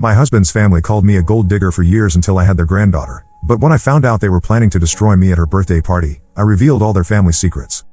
My husband's family called me a gold digger for years until I had their granddaughter, but when I found out they were planning to destroy me at her birthday party, I revealed all their family secrets.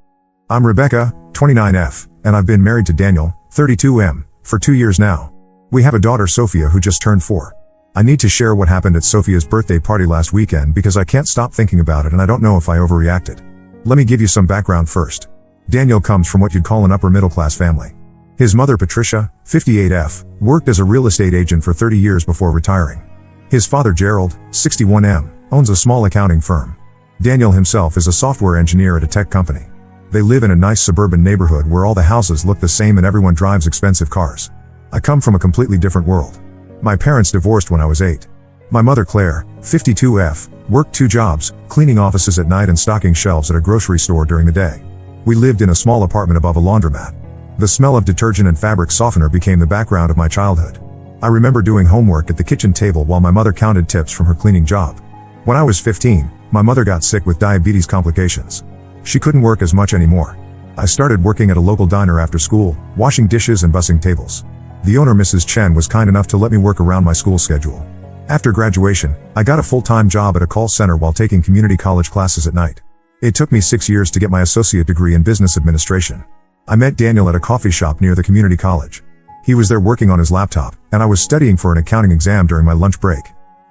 I'm Rebecca, 29F, and I've been married to Daniel, 32M, for 2 years now. We have a daughter, Sophia, who just turned 4. I need to share what happened at Sophia's birthday party last weekend because I can't stop thinking about it and I don't know if I overreacted. Let me give you some background first. Daniel comes from what you'd call an upper middle class family. His mother, Patricia, 58F, worked as a real estate agent for 30 years before retiring. His father, Gerald, 61M, owns a small accounting firm. Daniel himself is a software engineer at a tech company. They live in a nice suburban neighborhood where all the houses look the same and everyone drives expensive cars. I come from a completely different world. My parents divorced when I was 8. My mother, Claire, 52F, worked 2 jobs, cleaning offices at night and stocking shelves at a grocery store during the day. We lived in a small apartment above a laundromat. The smell of detergent and fabric softener became the background of my childhood. I remember doing homework at the kitchen table while my mother counted tips from her cleaning job. When I was 15, my mother got sick with diabetes complications. She couldn't work as much anymore. I started working at a local diner after school, washing dishes and bussing tables. The owner, Mrs. Chen, was kind enough to let me work around my school schedule. After graduation, I got a full-time job at a call center while taking community college classes at night. It took me 6 years to get my associate degree in business administration. I met Daniel at a coffee shop near the community college. He was there working on his laptop, and I was studying for an accounting exam during my lunch break.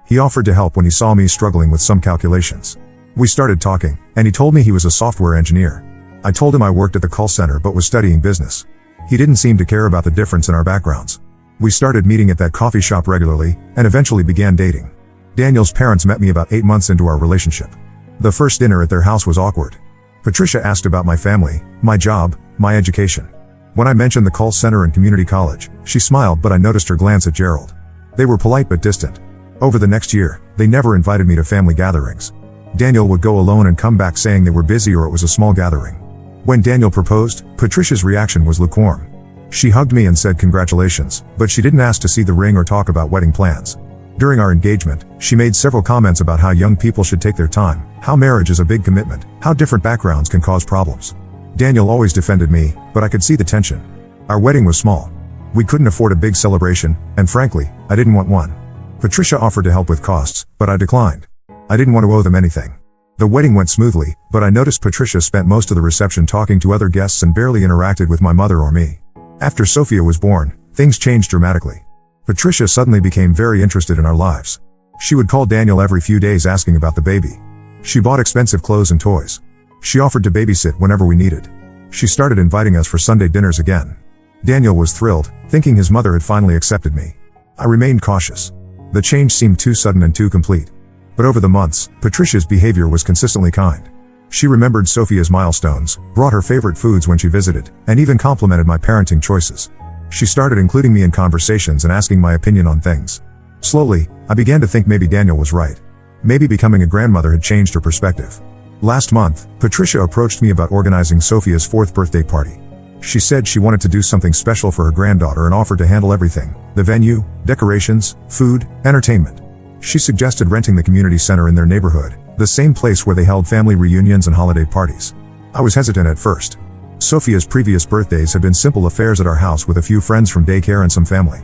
He offered to help when he saw me struggling with some calculations. We started talking, and he told me he was a software engineer. I told him I worked at the call center but was studying business. He didn't seem to care about the difference in our backgrounds. We started meeting at that coffee shop regularly, and eventually began dating. Daniel's parents met me about 8 months into our relationship. The first dinner at their house was awkward. Patricia asked about my family, my job, my education. When I mentioned the call center and community college, she smiled, but I noticed her glance at Gerald. They were polite but distant. Over the next year, they never invited me to family gatherings. Daniel would go alone and come back saying they were busy or it was a small gathering. When Daniel proposed, Patricia's reaction was lukewarm. She hugged me and said congratulations, but she didn't ask to see the ring or talk about wedding plans. During our engagement, she made several comments about how young people should take their time, how marriage is a big commitment, how different backgrounds can cause problems. Daniel always defended me, but I could see the tension. Our wedding was small. We couldn't afford a big celebration, and frankly, I didn't want one. Patricia offered to help with costs, but I declined. I didn't want to owe them anything. The wedding went smoothly, but I noticed Patricia spent most of the reception talking to other guests and barely interacted with my mother or me. After Sophia was born, things changed dramatically. Patricia suddenly became very interested in our lives. She would call Daniel every few days asking about the baby. She bought expensive clothes and toys. She offered to babysit whenever we needed. She started inviting us for Sunday dinners again. Daniel was thrilled, thinking his mother had finally accepted me. I remained cautious. The change seemed too sudden and too complete. But over the months, Patricia's behavior was consistently kind. She remembered Sophia's milestones, brought her favorite foods when she visited, and even complimented my parenting choices. She started including me in conversations and asking my opinion on things. Slowly, I began to think maybe Daniel was right. Maybe becoming a grandmother had changed her perspective. Last month, Patricia approached me about organizing Sophia's 4th birthday party. She said she wanted to do something special for her granddaughter and offered to handle everything: the venue, decorations, food, entertainment. She suggested renting the community center in their neighborhood, the same place where they held family reunions and holiday parties. I was hesitant at first. Sophia's previous birthdays had been simple affairs at our house with a few friends from daycare and some family.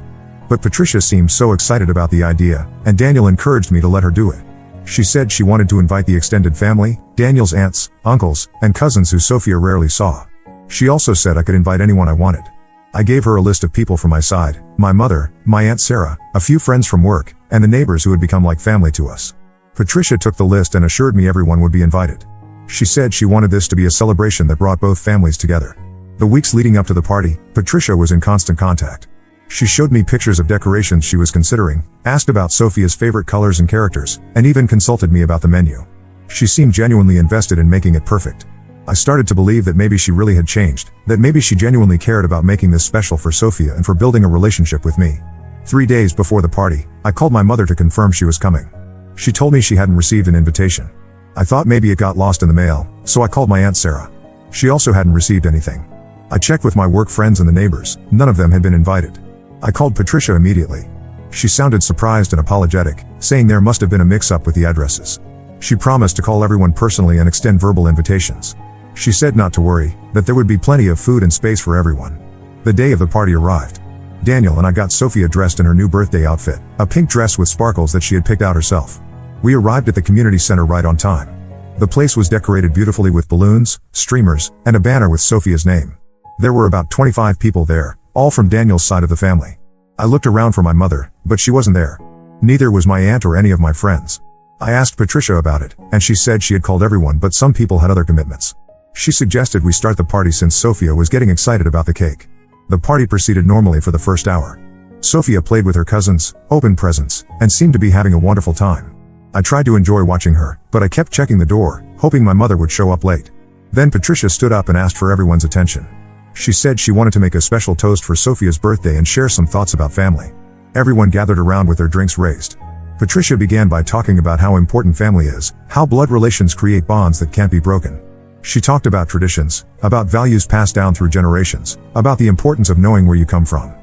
But Patricia seemed so excited about the idea, and Daniel encouraged me to let her do it. She said she wanted to invite the extended family, Daniel's aunts, uncles, and cousins who Sophia rarely saw. She also said I could invite anyone I wanted. I gave her a list of people from my side: my mother, my Aunt Sarah, a few friends from work, and the neighbors who had become like family to us. Patricia took the list and assured me everyone would be invited. She said she wanted this to be a celebration that brought both families together. The weeks leading up to the party, Patricia was in constant contact. She showed me pictures of decorations she was considering, asked about Sophia's favorite colors and characters, and even consulted me about the menu. She seemed genuinely invested in making it perfect. I started to believe that maybe she really had changed, that maybe she genuinely cared about making this special for Sophia and for building a relationship with me. 3 days before the party, I called my mother to confirm she was coming. She told me she hadn't received an invitation. I thought maybe it got lost in the mail, so I called my Aunt Sarah. She also hadn't received anything. I checked with my work friends and the neighbors, none of them had been invited. I called Patricia immediately. She sounded surprised and apologetic, saying there must have been a mix-up with the addresses. She promised to call everyone personally and extend verbal invitations. She said not to worry, that there would be plenty of food and space for everyone. The day of the party arrived. Daniel and I got Sophia dressed in her new birthday outfit, a pink dress with sparkles that she had picked out herself. We arrived at the community center right on time. The place was decorated beautifully with balloons, streamers, and a banner with Sophia's name. There were about 25 people there, all from Daniel's side of the family. I looked around for my mother, but she wasn't there. Neither was my aunt or any of my friends. I asked Patricia about it, and she said she had called everyone but some people had other commitments. She suggested we start the party since Sophia was getting excited about the cake. The party proceeded normally for the first hour. Sophia played with her cousins, opened presents, and seemed to be having a wonderful time. I tried to enjoy watching her, but I kept checking the door, hoping my mother would show up late. Then Patricia stood up and asked for everyone's attention. She said she wanted to make a special toast for Sophia's birthday and share some thoughts about family. Everyone gathered around with their drinks raised. Patricia began by talking about how important family is, how blood relations create bonds that can't be broken. She talked about traditions, about values passed down through generations, about the importance of knowing where you come from.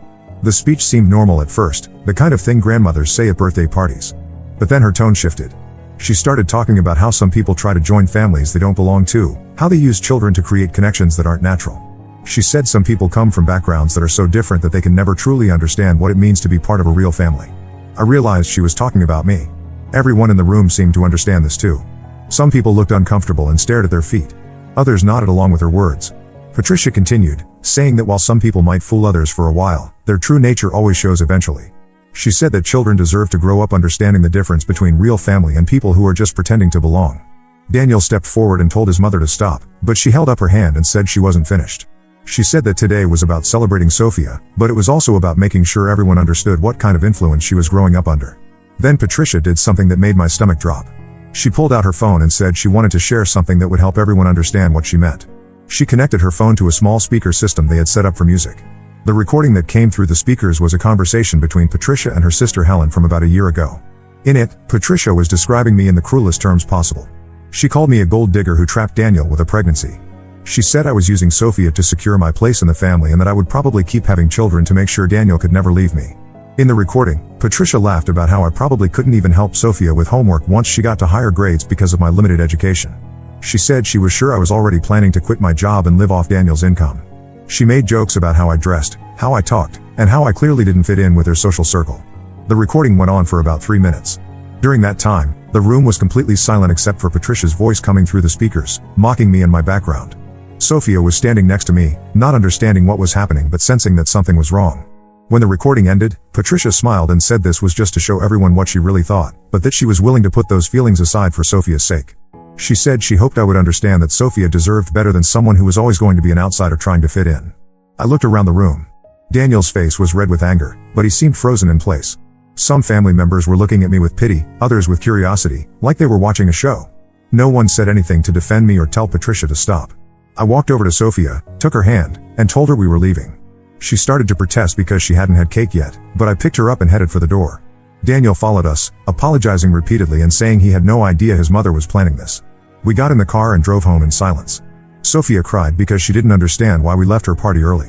The speech seemed normal at first, the kind of thing grandmothers say at birthday parties. But then her tone shifted. She started talking about how some people try to join families they don't belong to, how they use children to create connections that aren't natural. She said some people come from backgrounds that are so different that they can never truly understand what it means to be part of a real family. I realized she was talking about me. Everyone in the room seemed to understand this too. Some people looked uncomfortable and stared at their feet. Others nodded along with her words. Patricia continued, saying that while some people might fool others for a while, their true nature always shows eventually. She said that children deserve to grow up understanding the difference between real family and people who are just pretending to belong. Daniel stepped forward and told his mother to stop, but she held up her hand and said she wasn't finished. She said that today was about celebrating Sophia, but it was also about making sure everyone understood what kind of influence she was growing up under. Then Patricia did something that made my stomach drop. She pulled out her phone and said she wanted to share something that would help everyone understand what she meant. She connected her phone to a small speaker system they had set up for music. The recording that came through the speakers was a conversation between Patricia and her sister Helen from about a year ago. In it, Patricia was describing me in the cruelest terms possible. She called me a gold digger who trapped Daniel with a pregnancy. She said I was using Sophia to secure my place in the family and that I would probably keep having children to make sure Daniel could never leave me. In the recording, Patricia laughed about how I probably couldn't even help Sophia with homework once she got to higher grades because of my limited education. She said she was sure I was already planning to quit my job and live off Daniel's income. She made jokes about how I dressed, how I talked, and how I clearly didn't fit in with her social circle. The recording went on for about 3 minutes. During that time, the room was completely silent except for Patricia's voice coming through the speakers, mocking me and my background. Sophia was standing next to me, not understanding what was happening but sensing that something was wrong. When the recording ended, Patricia smiled and said this was just to show everyone what she really thought, but that she was willing to put those feelings aside for Sophia's sake. She said she hoped I would understand that Sophia deserved better than someone who was always going to be an outsider trying to fit in. I looked around the room. Daniel's face was red with anger, but he seemed frozen in place. Some family members were looking at me with pity, others with curiosity, like they were watching a show. No one said anything to defend me or tell Patricia to stop. I walked over to Sophia, took her hand, and told her we were leaving. She started to protest because she hadn't had cake yet, but I picked her up and headed for the door. Daniel followed us, apologizing repeatedly and saying he had no idea his mother was planning this. We got in the car and drove home in silence. Sophia cried because she didn't understand why we left her party early.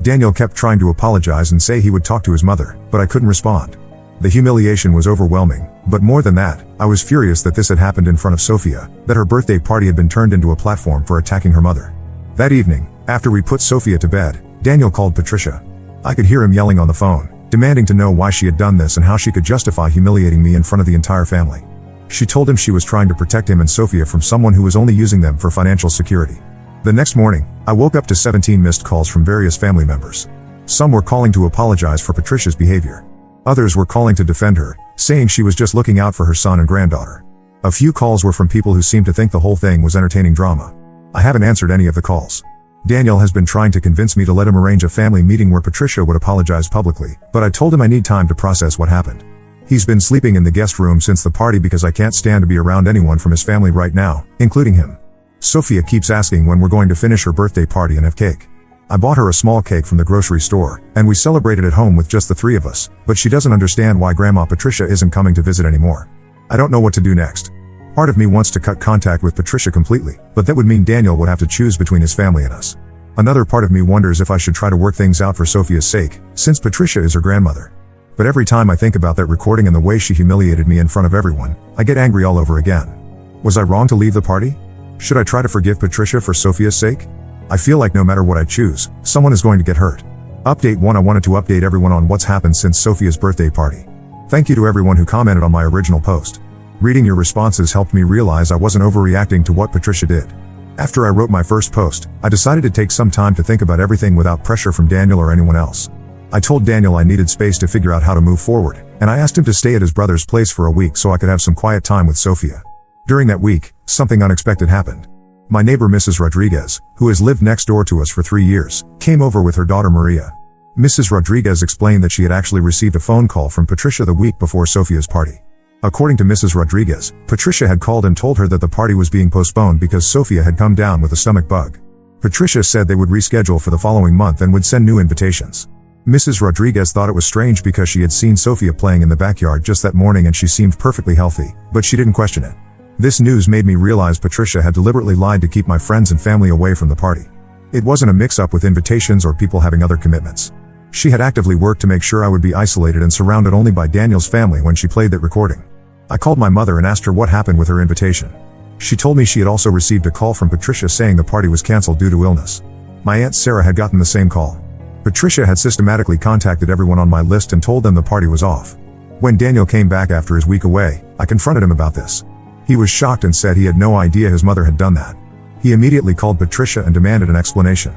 Daniel kept trying to apologize and say he would talk to his mother, but I couldn't respond. The humiliation was overwhelming, but more than that, I was furious that this had happened in front of Sophia, that her birthday party had been turned into a platform for attacking her mother. That evening, after we put Sophia to bed, Daniel called Patricia. I could hear him yelling on the phone, demanding to know why she had done this and how she could justify humiliating me in front of the entire family. She told him she was trying to protect him and Sophia from someone who was only using them for financial security. The next morning, I woke up to 17 missed calls from various family members. Some were calling to apologize for Patricia's behavior. Others were calling to defend her, saying she was just looking out for her son and granddaughter. A few calls were from people who seemed to think the whole thing was entertaining drama. I haven't answered any of the calls. Daniel has been trying to convince me to let him arrange a family meeting where Patricia would apologize publicly, but I told him I need time to process what happened. He's been sleeping in the guest room since the party because I can't stand to be around anyone from his family right now, including him. Sophia keeps asking when we're going to finish her birthday party and have cake. I bought her a small cake from the grocery store, and we celebrated at home with just the three of us, but she doesn't understand why Grandma Patricia isn't coming to visit anymore. I don't know what to do next. Part of me wants to cut contact with Patricia completely, but that would mean Daniel would have to choose between his family and us. Another part of me wonders if I should try to work things out for Sophia's sake, since Patricia is her grandmother. But every time I think about that recording and the way she humiliated me in front of everyone, I get angry all over again. Was I wrong to leave the party? Should I try to forgive Patricia for Sophia's sake? I feel like no matter what I choose, someone is going to get hurt. Update 1. I wanted to update everyone on what's happened since Sophia's birthday party. Thank you to everyone who commented on my original post. Reading your responses helped me realize I wasn't overreacting to what Patricia did. After I wrote my first post, I decided to take some time to think about everything without pressure from Daniel or anyone else. I told Daniel I needed space to figure out how to move forward, and I asked him to stay at his brother's place for a week so I could have some quiet time with Sophia. During that week, something unexpected happened. My neighbor Mrs. Rodriguez, who has lived next door to us for 3 years, came over with her daughter Maria. Mrs. Rodriguez explained that she had actually received a phone call from Patricia the week before Sophia's party. According to Mrs. Rodriguez, Patricia had called and told her that the party was being postponed because Sophia had come down with a stomach bug. Patricia said they would reschedule for the following month and would send new invitations. Mrs. Rodriguez thought it was strange because she had seen Sophia playing in the backyard just that morning and she seemed perfectly healthy, but she didn't question it. This news made me realize Patricia had deliberately lied to keep my friends and family away from the party. It wasn't a mix-up with invitations or people having other commitments. She had actively worked to make sure I would be isolated and surrounded only by Daniel's family when she played that recording. I called my mother and asked her what happened with her invitation. She told me she had also received a call from Patricia saying the party was canceled due to illness. My Aunt Sarah had gotten the same call. Patricia had systematically contacted everyone on my list and told them the party was off. When Daniel came back after his week away, I confronted him about this. He was shocked and said he had no idea his mother had done that. He immediately called Patricia and demanded an explanation.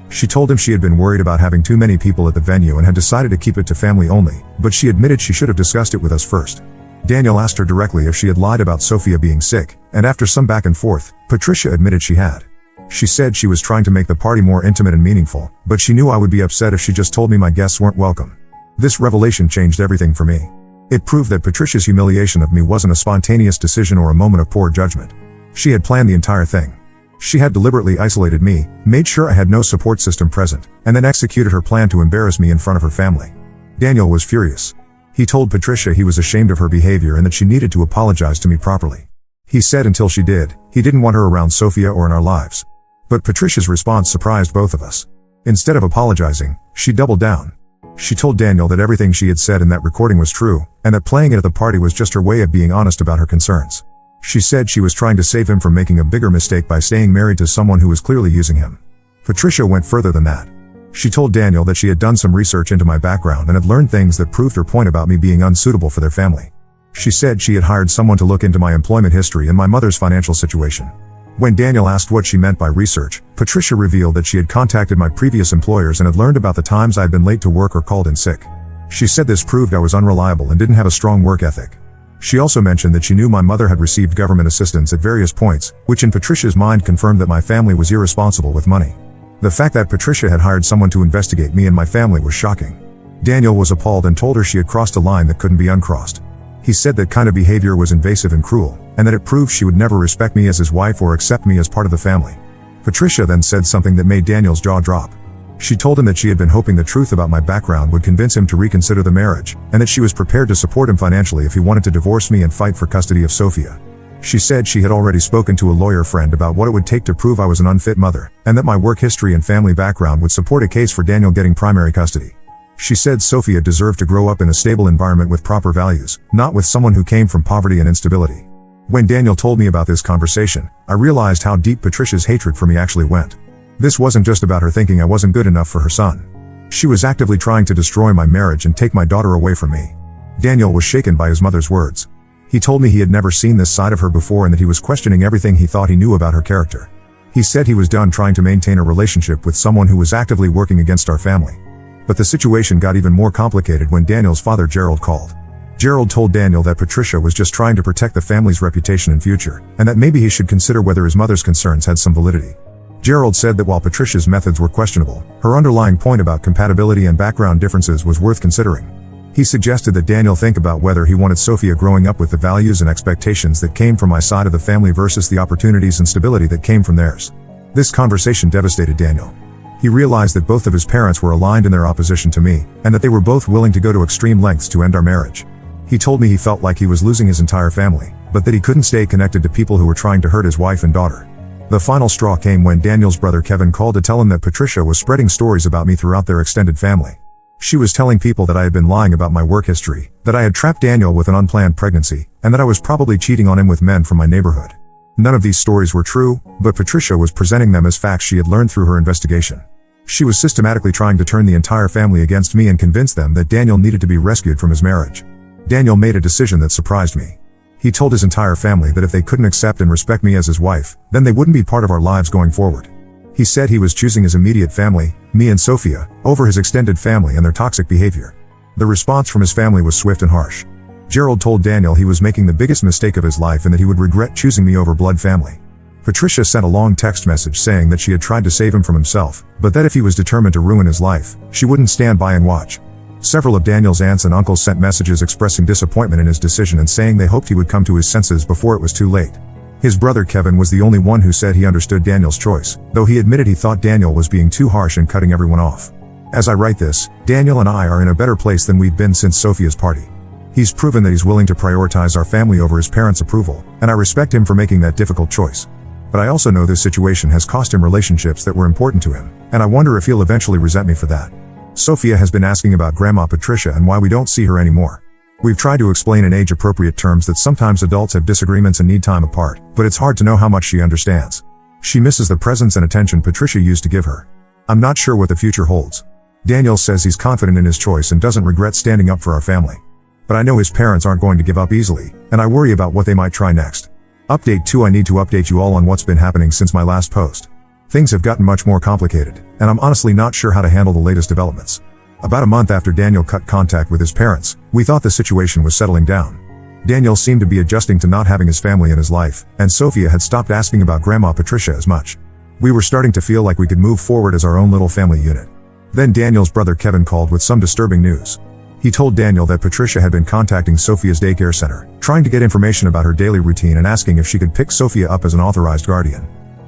She told him she had been worried about having too many people at the venue and had decided to keep it to family only, but she admitted she should have discussed it with us first. Daniel asked her directly if she had lied about Sophia being sick, and after some back and forth, Patricia admitted she had. She said she was trying to make the party more intimate and meaningful, but she knew I would be upset if she just told me my guests weren't welcome. This revelation changed everything for me. It proved that Patricia's humiliation of me wasn't a spontaneous decision or a moment of poor judgment. She had planned the entire thing. She had deliberately isolated me, made sure I had no support system present, and then executed her plan to embarrass me in front of her family. Daniel was furious. He told Patricia he was ashamed of her behavior and that she needed to apologize to me properly. He said until she did, he didn't want her around Sophia or in our lives. But Patricia's response surprised both of us. Instead of apologizing, she doubled down. She told Daniel that everything she had said in that recording was true, and that playing it at the party was just her way of being honest about her concerns. She said she was trying to save him from making a bigger mistake by staying married to someone who was clearly using him. Patricia went further than that. She told Daniel that she had done some research into my background and had learned things that proved her point about me being unsuitable for their family. She said she had hired someone to look into my employment history and my mother's financial situation. When Daniel asked what she meant by research, Patricia revealed that she had contacted my previous employers and had learned about the times I had been late to work or called in sick. She said this proved I was unreliable and didn't have a strong work ethic. She also mentioned that she knew my mother had received government assistance at various points, which in Patricia's mind confirmed that my family was irresponsible with money. The fact that Patricia had hired someone to investigate me and my family was shocking. Daniel was appalled and told her she had crossed a line that couldn't be uncrossed. He said that kind of behavior was invasive and cruel, and that it proved she would never respect me as his wife or accept me as part of the family. Patricia then said something that made Daniel's jaw drop. She told him that she had been hoping the truth about my background would convince him to reconsider the marriage, and that she was prepared to support him financially if he wanted to divorce me and fight for custody of Sophia. She said she had already spoken to a lawyer friend about what it would take to prove I was an unfit mother, and that my work history and family background would support a case for Daniel getting primary custody. She said Sophia deserved to grow up in a stable environment with proper values, not with someone who came from poverty and instability. When Daniel told me about this conversation, I realized how deep Patricia's hatred for me actually went. This wasn't just about her thinking I wasn't good enough for her son. She was actively trying to destroy my marriage and take my daughter away from me. Daniel was shaken by his mother's words. He told me he had never seen this side of her before and that he was questioning everything he thought he knew about her character. He said he was done trying to maintain a relationship with someone who was actively working against our family. But the situation got even more complicated when Daniel's father Gerald called. Gerald told Daniel that Patricia was just trying to protect the family's reputation and future, and that maybe he should consider whether his mother's concerns had some validity. Gerald said that while Patricia's methods were questionable, her underlying point about compatibility and background differences was worth considering. He suggested that Daniel think about whether he wanted Sophia growing up with the values and expectations that came from my side of the family versus the opportunities and stability that came from theirs. This conversation devastated Daniel. He realized that both of his parents were aligned in their opposition to me, and that they were both willing to go to extreme lengths to end our marriage. He told me he felt like he was losing his entire family, but that he couldn't stay connected to people who were trying to hurt his wife and daughter. The final straw came when Daniel's brother Kevin called to tell him that Patricia was spreading stories about me throughout their extended family. She was telling people that I had been lying about my work history, that I had trapped Daniel with an unplanned pregnancy, and that I was probably cheating on him with men from my neighborhood. None of these stories were true, but Patricia was presenting them as facts she had learned through her investigation. She was systematically trying to turn the entire family against me and convince them that Daniel needed to be rescued from his marriage. Daniel made a decision that surprised me. He told his entire family that if they couldn't accept and respect me as his wife, then they wouldn't be part of our lives going forward. He said he was choosing his immediate family, me and Sophia, over his extended family and their toxic behavior. The response from his family was swift and harsh. Gerald told Daniel he was making the biggest mistake of his life and that he would regret choosing me over blood family. Patricia sent a long text message saying that she had tried to save him from himself, but that if he was determined to ruin his life, she wouldn't stand by and watch. Several of Daniel's aunts and uncles sent messages expressing disappointment in his decision and saying they hoped he would come to his senses before it was too late. His brother Kevin was the only one who said he understood Daniel's choice, though he admitted he thought Daniel was being too harsh and cutting everyone off. As I write this, Daniel and I are in a better place than we've been since Sophia's party. He's proven that he's willing to prioritize our family over his parents' approval, and I respect him for making that difficult choice. But I also know this situation has cost him relationships that were important to him, and I wonder if he'll eventually resent me for that. Sophia has been asking about Grandma Patricia and why we don't see her anymore. We've tried to explain in age-appropriate terms that sometimes adults have disagreements and need time apart, but it's hard to know how much she understands. She misses the presence and attention Patricia used to give her. I'm not sure what the future holds. Daniel says he's confident in his choice and doesn't regret standing up for our family. But I know his parents aren't going to give up easily, and I worry about what they might try next. Update 2: I need to update you all on what's been happening since my last post. Things have gotten much more complicated, and I'm honestly not sure how to handle the latest developments. About a month after Daniel cut contact with his parents, we thought the situation was settling down. Daniel seemed to be adjusting to not having his family in his life, and Sophia had stopped asking about Grandma Patricia as much. We were starting to feel like we could move forward as our own little family unit. Then Daniel's brother Kevin called with some disturbing news. He told Daniel that Patricia had been contacting Sophia's daycare center, trying to get information about her daily routine and asking if she could pick Sophia up as an authorized guardian.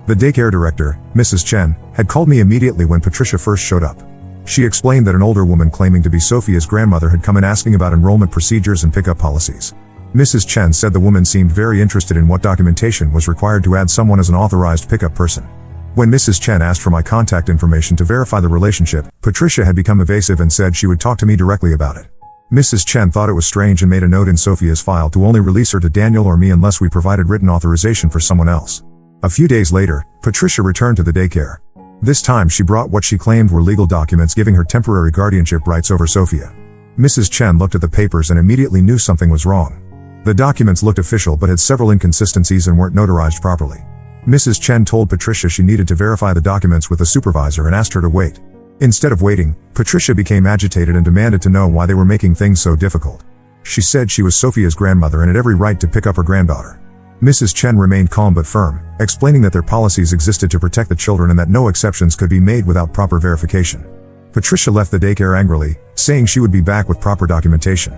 The daycare director, Mrs. Chen, had called me immediately when Patricia first showed up. She explained that an older woman claiming to be Sophia's grandmother had come in asking about enrollment procedures and pickup policies. Mrs. Chen said the woman seemed very interested in what documentation was required to add someone as an authorized pickup person. When Mrs. Chen asked for my contact information to verify the relationship, Patricia had become evasive and said she would talk to me directly about it. Mrs. Chen thought it was strange and made a note in Sophia's file to only release her to Daniel or me unless we provided written authorization for someone else. A few days later, Patricia returned to the daycare. This time she brought what she claimed were legal documents giving her temporary guardianship rights over Sophia. Mrs. Chen looked at the papers and immediately knew something was wrong. The documents looked official but had several inconsistencies and weren't notarized properly. Mrs. Chen told Patricia she needed to verify the documents with the supervisor and asked her to wait. Instead of waiting, Patricia became agitated and demanded to know why they were making things so difficult. She said she was Sophia's grandmother and had every right to pick up her granddaughter. Mrs. Chen remained calm but firm, explaining that their policies existed to protect the children and that no exceptions could be made without proper verification. Patricia left the daycare angrily, saying she would be back with proper documentation.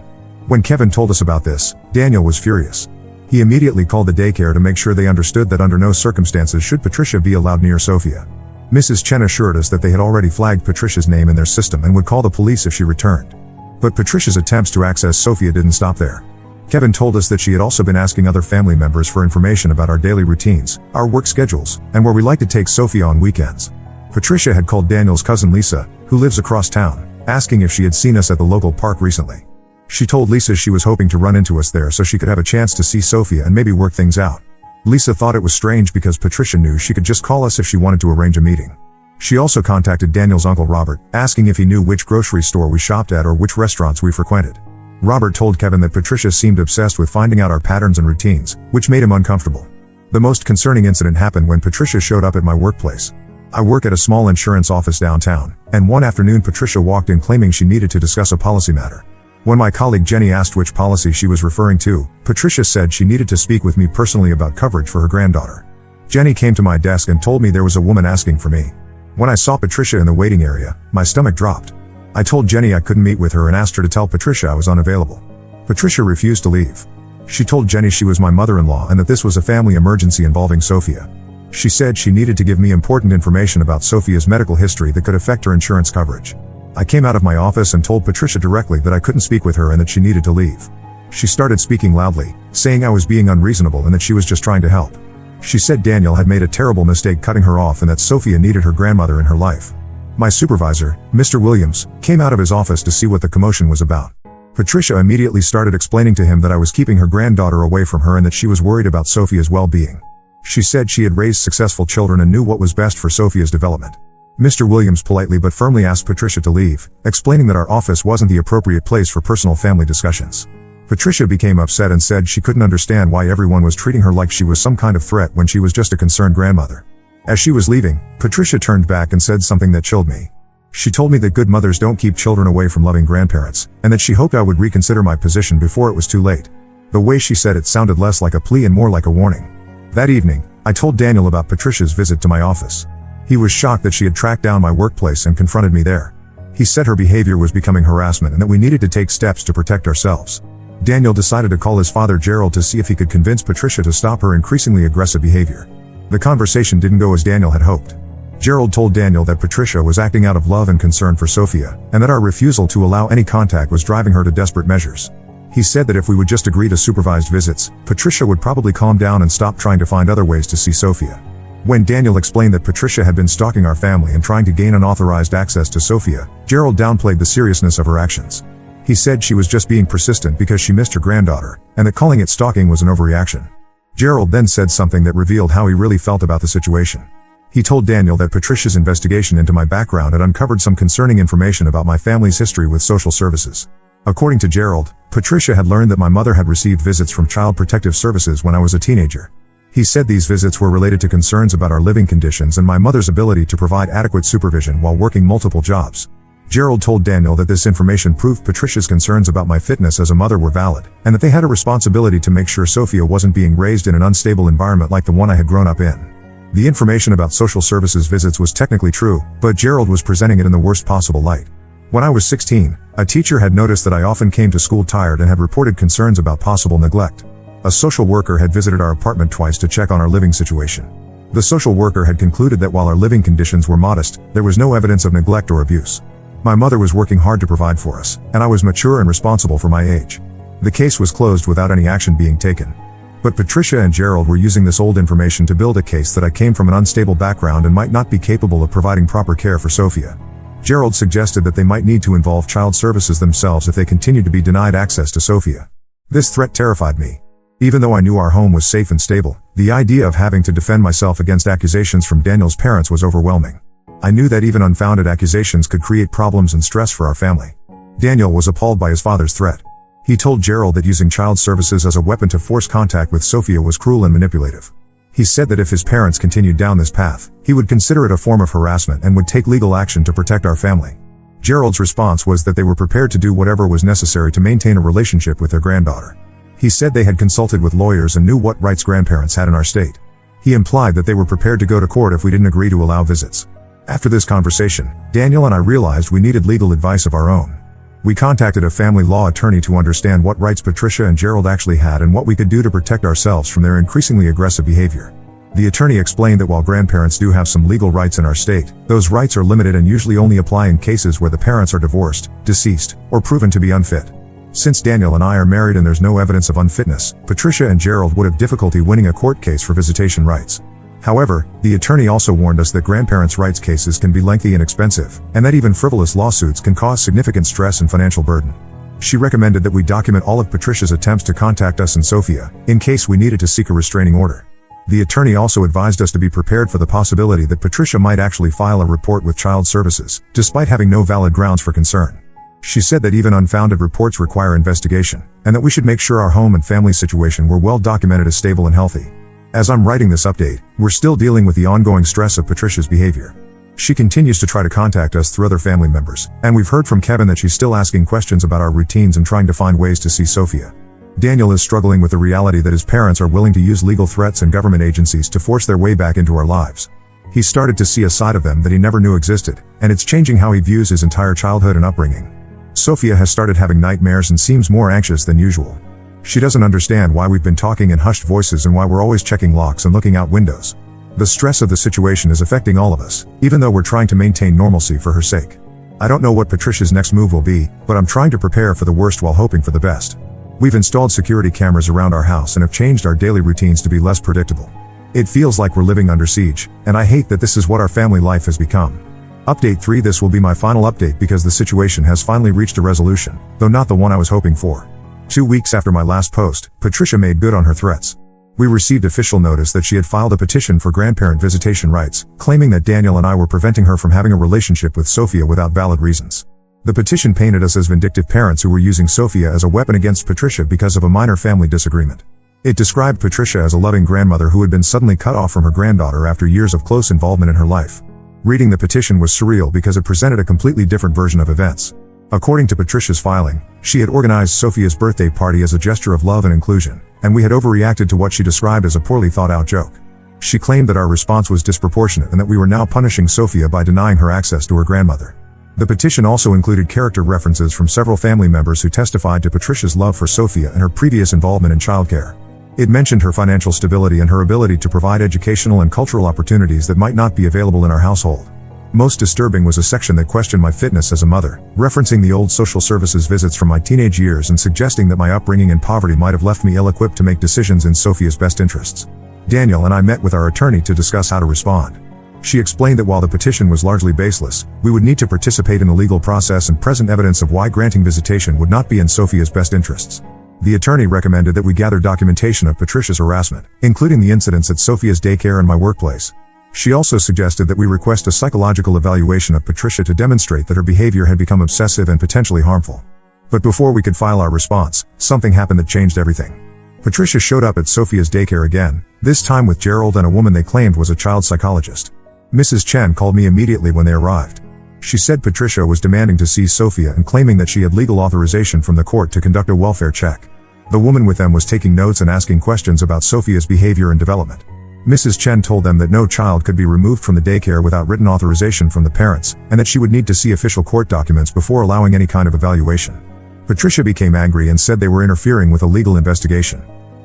When Kevin told us about this, Daniel was furious. He immediately called the daycare to make sure they understood that under no circumstances should Patricia be allowed near Sophia. Mrs. Chen assured us that they had already flagged Patricia's name in their system and would call the police if she returned. But Patricia's attempts to access Sophia didn't stop there. Kevin told us that she had also been asking other family members for information about our daily routines, our work schedules, and where we like to take Sophia on weekends. Patricia had called Daniel's cousin Lisa, who lives across town, asking if she had seen us at the local park recently. She told Lisa she was hoping to run into us there so she could have a chance to see Sophia and maybe work things out. Lisa thought it was strange because Patricia knew she could just call us if she wanted to arrange a meeting. She also contacted Daniel's uncle Robert, asking if he knew which grocery store we shopped at or which restaurants we frequented. Robert told Kevin that Patricia seemed obsessed with finding out our patterns and routines, which made him uncomfortable. The most concerning incident happened when Patricia showed up at my workplace. I work at a small insurance office downtown, and one afternoon Patricia walked in claiming she needed to discuss a policy matter. When my colleague Jenny asked which policy she was referring to, Patricia said she needed to speak with me personally about coverage for her granddaughter. Jenny came to my desk and told me there was a woman asking for me. When I saw Patricia in the waiting area, my stomach dropped. I told Jenny I couldn't meet with her and asked her to tell Patricia I was unavailable. Patricia refused to leave. She told Jenny she was my mother-in-law and that this was a family emergency involving Sophia. She said she needed to give me important information about Sophia's medical history that could affect her insurance coverage. I came out of my office and told Patricia directly that I couldn't speak with her and that she needed to leave. She started speaking loudly, saying I was being unreasonable and that she was just trying to help. She said Daniel had made a terrible mistake cutting her off and that Sophia needed her grandmother in her life. My supervisor, Mr. Williams, came out of his office to see what the commotion was about. Patricia immediately started explaining to him that I was keeping her granddaughter away from her and that she was worried about Sophia's well-being. She said she had raised successful children and knew what was best for Sophia's development. Mr. Williams politely but firmly asked Patricia to leave, explaining that our office wasn't the appropriate place for personal family discussions. Patricia became upset and said she couldn't understand why everyone was treating her like she was some kind of threat when she was just a concerned grandmother. As she was leaving, Patricia turned back and said something that chilled me. She told me that good mothers don't keep children away from loving grandparents, and that she hoped I would reconsider my position before it was too late. The way she said it sounded less like a plea and more like a warning. That evening, I told Daniel about Patricia's visit to my office. He was shocked that she had tracked down my workplace and confronted me there. He said her behavior was becoming harassment and that we needed to take steps to protect ourselves. Daniel decided to call his father Gerald to see if he could convince Patricia to stop her increasingly aggressive behavior. The conversation didn't go as Daniel had hoped. Gerald told Daniel that Patricia was acting out of love and concern for Sophia, and that our refusal to allow any contact was driving her to desperate measures. He said that if we would just agree to supervised visits, Patricia would probably calm down and stop trying to find other ways to see Sophia. When Daniel explained that Patricia had been stalking our family and trying to gain unauthorized access to Sophia, Gerald downplayed the seriousness of her actions. He said she was just being persistent because she missed her granddaughter, and that calling it stalking was an overreaction. Gerald then said something that revealed how he really felt about the situation. He told Daniel that Patricia's investigation into my background had uncovered some concerning information about my family's history with social services. According to Gerald, Patricia had learned that my mother had received visits from Child Protective Services when I was a teenager. He said these visits were related to concerns about our living conditions and my mother's ability to provide adequate supervision while working multiple jobs. Gerald told Daniel that this information proved Patricia's concerns about my fitness as a mother were valid, and that they had a responsibility to make sure Sophia wasn't being raised in an unstable environment like the one I had grown up in. The information about social services visits was technically true, but Gerald was presenting it in the worst possible light. When I was 16, a teacher had noticed that I often came to school tired and had reported concerns about possible neglect. A social worker had visited our apartment twice to check on our living situation. The social worker had concluded that while our living conditions were modest, there was no evidence of neglect or abuse. My mother was working hard to provide for us, and I was mature and responsible for my age. The case was closed without any action being taken. But Patricia and Gerald were using this old information to build a case that I came from an unstable background and might not be capable of providing proper care for Sophia. Gerald suggested that they might need to involve child services themselves if they continued to be denied access to Sophia. This threat terrified me. Even though I knew our home was safe and stable, the idea of having to defend myself against accusations from Daniel's parents was overwhelming. I knew that even unfounded accusations could create problems and stress for our family. Daniel was appalled by his father's threat. He told Gerald that using child services as a weapon to force contact with Sophia was cruel and manipulative. He said that if his parents continued down this path, he would consider it a form of harassment and would take legal action to protect our family. Gerald's response was that they were prepared to do whatever was necessary to maintain a relationship with their granddaughter. He said they had consulted with lawyers and knew what rights grandparents had in our state. He implied that they were prepared to go to court if we didn't agree to allow visits. After this conversation, Daniel and I realized we needed legal advice of our own. We contacted a family law attorney to understand what rights Patricia and Gerald actually had and what we could do to protect ourselves from their increasingly aggressive behavior. The attorney explained that while grandparents do have some legal rights in our state, those rights are limited and usually only apply in cases where the parents are divorced, deceased, or proven to be unfit. Since Daniel and I are married and there's no evidence of unfitness, Patricia and Gerald would have difficulty winning a court case for visitation rights. However, the attorney also warned us that grandparents' rights cases can be lengthy and expensive, and that even frivolous lawsuits can cause significant stress and financial burden. She recommended that we document all of Patricia's attempts to contact us and Sophia, in case we needed to seek a restraining order. The attorney also advised us to be prepared for the possibility that Patricia might actually file a report with child services, despite having no valid grounds for concern. She said that even unfounded reports require investigation, and that we should make sure our home and family situation were well documented as stable and healthy. As I'm writing this update, we're still dealing with the ongoing stress of Patricia's behavior. She continues to try to contact us through other family members, and we've heard from Kevin that she's still asking questions about our routines and trying to find ways to see Sophia. Daniel is struggling with the reality that his parents are willing to use legal threats and government agencies to force their way back into our lives. He's started to see a side of them that he never knew existed, and it's changing how he views his entire childhood and upbringing. Sophia has started having nightmares and seems more anxious than usual. She doesn't understand why we've been talking in hushed voices and why we're always checking locks and looking out windows. The stress of the situation is affecting all of us, even though we're trying to maintain normalcy for her sake. I don't know what Patricia's next move will be, but I'm trying to prepare for the worst while hoping for the best. We've installed security cameras around our house and have changed our daily routines to be less predictable. It feels like we're living under siege, and I hate that this is what our family life has become. Update 3. This will be my final update because the situation has finally reached a resolution, though not the one I was hoping for. 2 weeks after my last post, Patricia made good on her threats. We received official notice that she had filed a petition for grandparent visitation rights, claiming that Daniel and I were preventing her from having a relationship with Sophia without valid reasons. The petition painted us as vindictive parents who were using Sophia as a weapon against Patricia because of a minor family disagreement. It described Patricia as a loving grandmother who had been suddenly cut off from her granddaughter after years of close involvement in her life. Reading the petition was surreal because it presented a completely different version of events. According to Patricia's filing, she had organized Sophia's birthday party as a gesture of love and inclusion, and we had overreacted to what she described as a poorly thought-out joke. She claimed that our response was disproportionate and that we were now punishing Sophia by denying her access to her grandmother. The petition also included character references from several family members who testified to Patricia's love for Sophia and her previous involvement in childcare. It mentioned her financial stability and her ability to provide educational and cultural opportunities that might not be available in our household. Most disturbing was a section that questioned my fitness as a mother, referencing the old social services visits from my teenage years and suggesting that my upbringing in poverty might have left me ill-equipped to make decisions in Sophia's best interests. Daniel and I met with our attorney to discuss how to respond. She explained that while the petition was largely baseless, we would need to participate in the legal process and present evidence of why granting visitation would not be in Sophia's best interests. The attorney recommended that we gather documentation of Patricia's harassment, including the incidents at Sophia's daycare and my workplace. She also suggested that we request a psychological evaluation of Patricia to demonstrate that her behavior had become obsessive and potentially harmful. But before we could file our response, something happened that changed everything. Patricia showed up at Sophia's daycare again, this time with Gerald and a woman they claimed was a child psychologist. Mrs. Chen called me immediately when they arrived. She said Patricia was demanding to see Sophia and claiming that she had legal authorization from the court to conduct a welfare check. The woman with them was taking notes and asking questions about Sophia's behavior and development. Mrs. Chen told them that no child could be removed from the daycare without written authorization from the parents, and that she would need to see official court documents before allowing any kind of evaluation. Patricia became angry and said they were interfering with a legal investigation.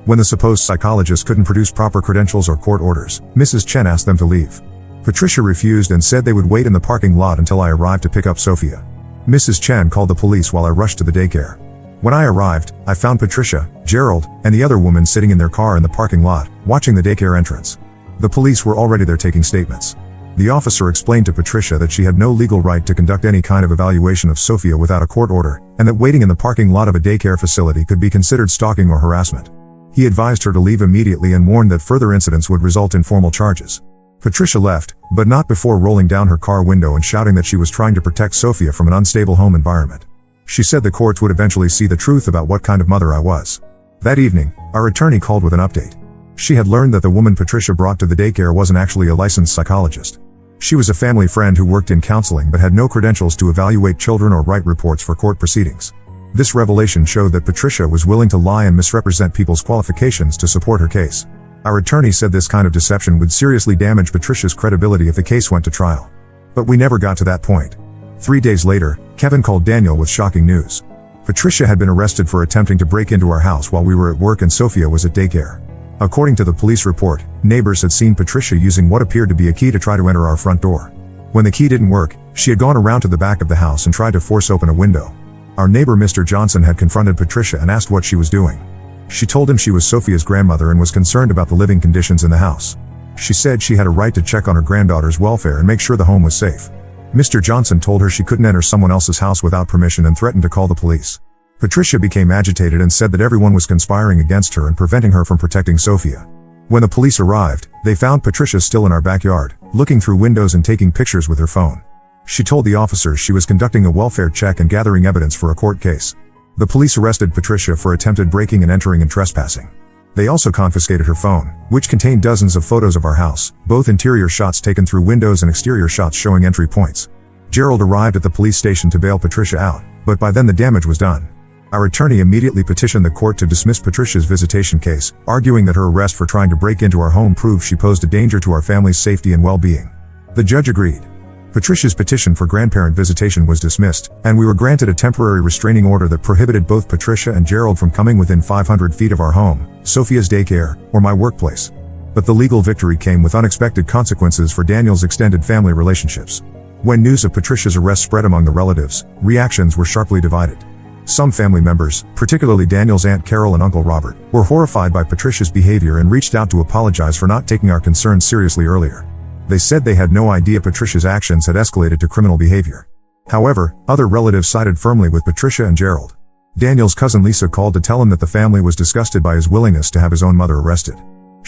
When the supposed psychologist couldn't produce proper credentials or court orders, Mrs. Chen asked them to leave. Patricia refused and said they would wait in the parking lot until I arrived to pick up Sophia. Mrs. Chen called the police while I rushed to the daycare. When I arrived, I found Patricia, Gerald, and the other woman sitting in their car in the parking lot, watching the daycare entrance. The police were already there taking statements. The officer explained to Patricia that she had no legal right to conduct any kind of evaluation of Sophia without a court order, and that waiting in the parking lot of a daycare facility could be considered stalking or harassment. He advised her to leave immediately and warned that further incidents would result in formal charges. Patricia left, but not before rolling down her car window and shouting that she was trying to protect Sophia from an unstable home environment. She said the courts would eventually see the truth about what kind of mother I was. That evening, our attorney called with an update. She had learned that the woman Patricia brought to the daycare wasn't actually a licensed psychologist. She was a family friend who worked in counseling but had no credentials to evaluate children or write reports for court proceedings. This revelation showed that Patricia was willing to lie and misrepresent people's qualifications to support her case. Our attorney said this kind of deception would seriously damage Patricia's credibility if the case went to trial. But we never got to that point. 3 days later, Kevin called Daniel with shocking news. Patricia had been arrested for attempting to break into our house while we were at work and Sophia was at daycare. According to the police report, neighbors had seen Patricia using what appeared to be a key to try to enter our front door. When the key didn't work, she had gone around to the back of the house and tried to force open a window. Our neighbor Mr. Johnson had confronted Patricia and asked what she was doing. She told him she was Sophia's grandmother and was concerned about the living conditions in the house. She said she had a right to check on her granddaughter's welfare and make sure the home was safe. Mr. Johnson told her she couldn't enter someone else's house without permission and threatened to call the police. Patricia became agitated and said that everyone was conspiring against her and preventing her from protecting Sophia. When the police arrived, they found Patricia still in our backyard, looking through windows and taking pictures with her phone. She told the officers she was conducting a welfare check and gathering evidence for a court case. The police arrested Patricia for attempted breaking and entering and trespassing. They also confiscated her phone, which contained dozens of photos of our house, both interior shots taken through windows and exterior shots showing entry points. Gerald arrived at the police station to bail Patricia out, but by then the damage was done. Our attorney immediately petitioned the court to dismiss Patricia's visitation case, arguing that her arrest for trying to break into our home proved she posed a danger to our family's safety and well-being. The judge agreed. Patricia's petition for grandparent visitation was dismissed, and we were granted a temporary restraining order that prohibited both Patricia and Gerald from coming within 500 feet of our home, Sophia's daycare, or my workplace. But the legal victory came with unexpected consequences for Daniel's extended family relationships. When news of Patricia's arrest spread among the relatives, reactions were sharply divided. Some family members, particularly Daniel's Aunt Carol and Uncle Robert, were horrified by Patricia's behavior and reached out to apologize for not taking our concerns seriously earlier. They said they had no idea Patricia's actions had escalated to criminal behavior. However, other relatives sided firmly with Patricia and Gerald. Daniel's cousin Lisa called to tell him that the family was disgusted by his willingness to have his own mother arrested.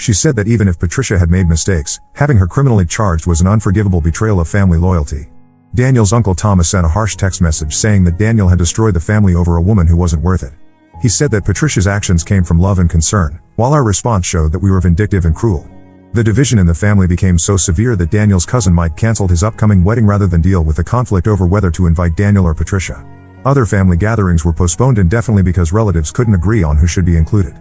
She said that even if Patricia had made mistakes, having her criminally charged was an unforgivable betrayal of family loyalty. Daniel's uncle Thomas sent a harsh text message saying that Daniel had destroyed the family over a woman who wasn't worth it. He said that Patricia's actions came from love and concern, while our response showed that we were vindictive and cruel. The division in the family became so severe that Daniel's cousin Mike canceled his upcoming wedding rather than deal with the conflict over whether to invite Daniel or Patricia. Other family gatherings were postponed indefinitely because relatives couldn't agree on who should be included.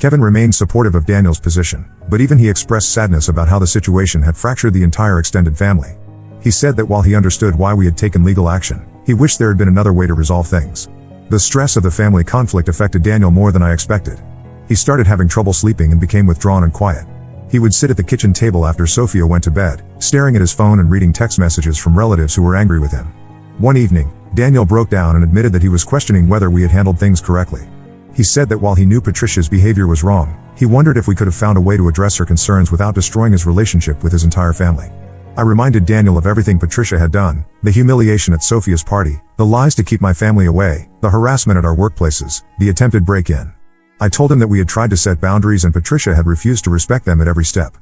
Kevin remained supportive of Daniel's position, but even he expressed sadness about how the situation had fractured the entire extended family. He said that while he understood why we had taken legal action, he wished there had been another way to resolve things. The stress of the family conflict affected Daniel more than I expected. He started having trouble sleeping and became withdrawn and quiet. He would sit at the kitchen table after Sophia went to bed, staring at his phone and reading text messages from relatives who were angry with him. One evening, Daniel broke down and admitted that he was questioning whether we had handled things correctly. He said that while he knew Patricia's behavior was wrong, he wondered if we could have found a way to address her concerns without destroying his relationship with his entire family. I reminded Daniel of everything Patricia had done, the humiliation at Sophia's party, the lies to keep my family away, the harassment at our workplaces, the attempted break-in. I told him that we had tried to set boundaries and Patricia had refused to respect them at every step.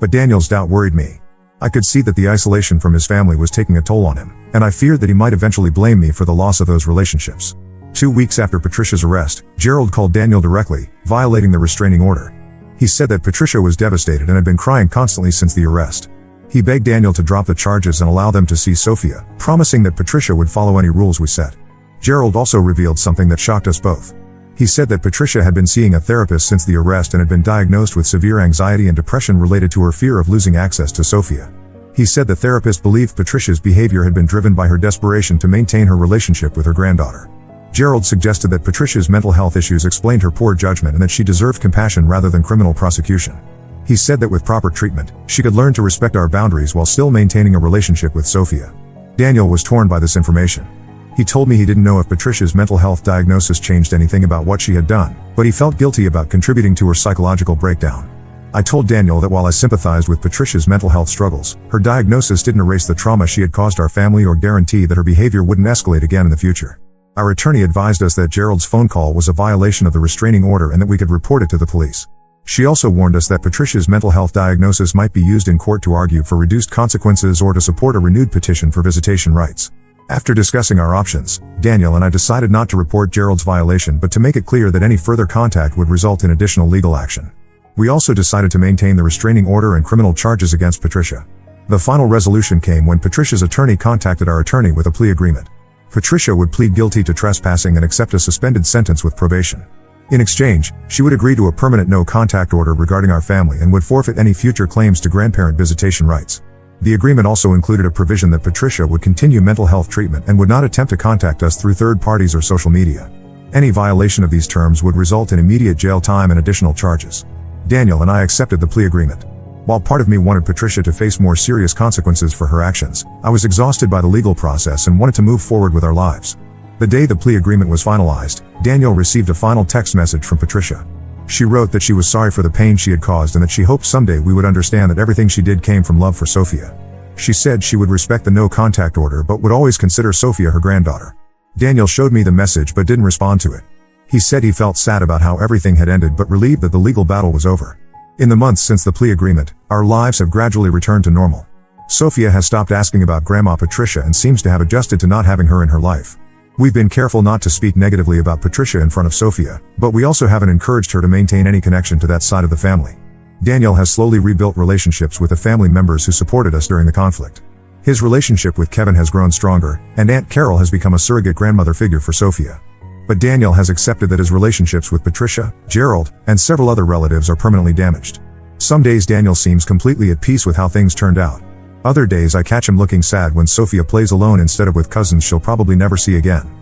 But Daniel's doubt worried me. I could see that the isolation from his family was taking a toll on him, and I feared that he might eventually blame me for the loss of those relationships. 2 weeks after Patricia's arrest, Gerald called Daniel directly, violating the restraining order. He said that Patricia was devastated and had been crying constantly since the arrest. He begged Daniel to drop the charges and allow them to see Sophia, promising that Patricia would follow any rules we set. Gerald also revealed something that shocked us both. He said that Patricia had been seeing a therapist since the arrest and had been diagnosed with severe anxiety and depression related to her fear of losing access to Sophia. He said the therapist believed Patricia's behavior had been driven by her desperation to maintain her relationship with her granddaughter. Gerald suggested that Patricia's mental health issues explained her poor judgment and that she deserved compassion rather than criminal prosecution. He said that with proper treatment, she could learn to respect our boundaries while still maintaining a relationship with Sophia. Daniel was torn by this information. He told me he didn't know if Patricia's mental health diagnosis changed anything about what she had done, but he felt guilty about contributing to her psychological breakdown. I told Daniel that while I sympathized with Patricia's mental health struggles, her diagnosis didn't erase the trauma she had caused our family or guarantee that her behavior wouldn't escalate again in the future. Our attorney advised us that Gerald's phone call was a violation of the restraining order and that we could report it to the police. She also warned us that Patricia's mental health diagnosis might be used in court to argue for reduced consequences or to support a renewed petition for visitation rights. After discussing our options, Daniel and I decided not to report Gerald's violation but to make it clear that any further contact would result in additional legal action. We also decided to maintain the restraining order and criminal charges against Patricia. The final resolution came when Patricia's attorney contacted our attorney with a plea agreement. Patricia would plead guilty to trespassing and accept a suspended sentence with probation. In exchange, she would agree to a permanent no-contact order regarding our family and would forfeit any future claims to grandparent visitation rights. The agreement also included a provision that Patricia would continue mental health treatment and would not attempt to contact us through third parties or social media. Any violation of these terms would result in immediate jail time and additional charges. Daniel and I accepted the plea agreement. While part of me wanted Patricia to face more serious consequences for her actions, I was exhausted by the legal process and wanted to move forward with our lives. The day the plea agreement was finalized, Daniel received a final text message from Patricia. She wrote that she was sorry for the pain she had caused and that she hoped someday we would understand that everything she did came from love for Sophia. She said she would respect the no-contact order but would always consider Sophia her granddaughter. Daniel showed me the message but didn't respond to it. He said he felt sad about how everything had ended but relieved that the legal battle was over. In the months since the plea agreement, our lives have gradually returned to normal. Sophia has stopped asking about Grandma Patricia and seems to have adjusted to not having her in her life. We've been careful not to speak negatively about Patricia in front of Sophia, but we also haven't encouraged her to maintain any connection to that side of the family. Daniel has slowly rebuilt relationships with the family members who supported us during the conflict. His relationship with Kevin has grown stronger, and Aunt Carol has become a surrogate grandmother figure for Sophia. But Daniel has accepted that his relationships with Patricia, Gerald, and several other relatives are permanently damaged. Some days Daniel seems completely at peace with how things turned out. Other days I catch him looking sad when Sophia plays alone instead of with cousins she'll probably never see again.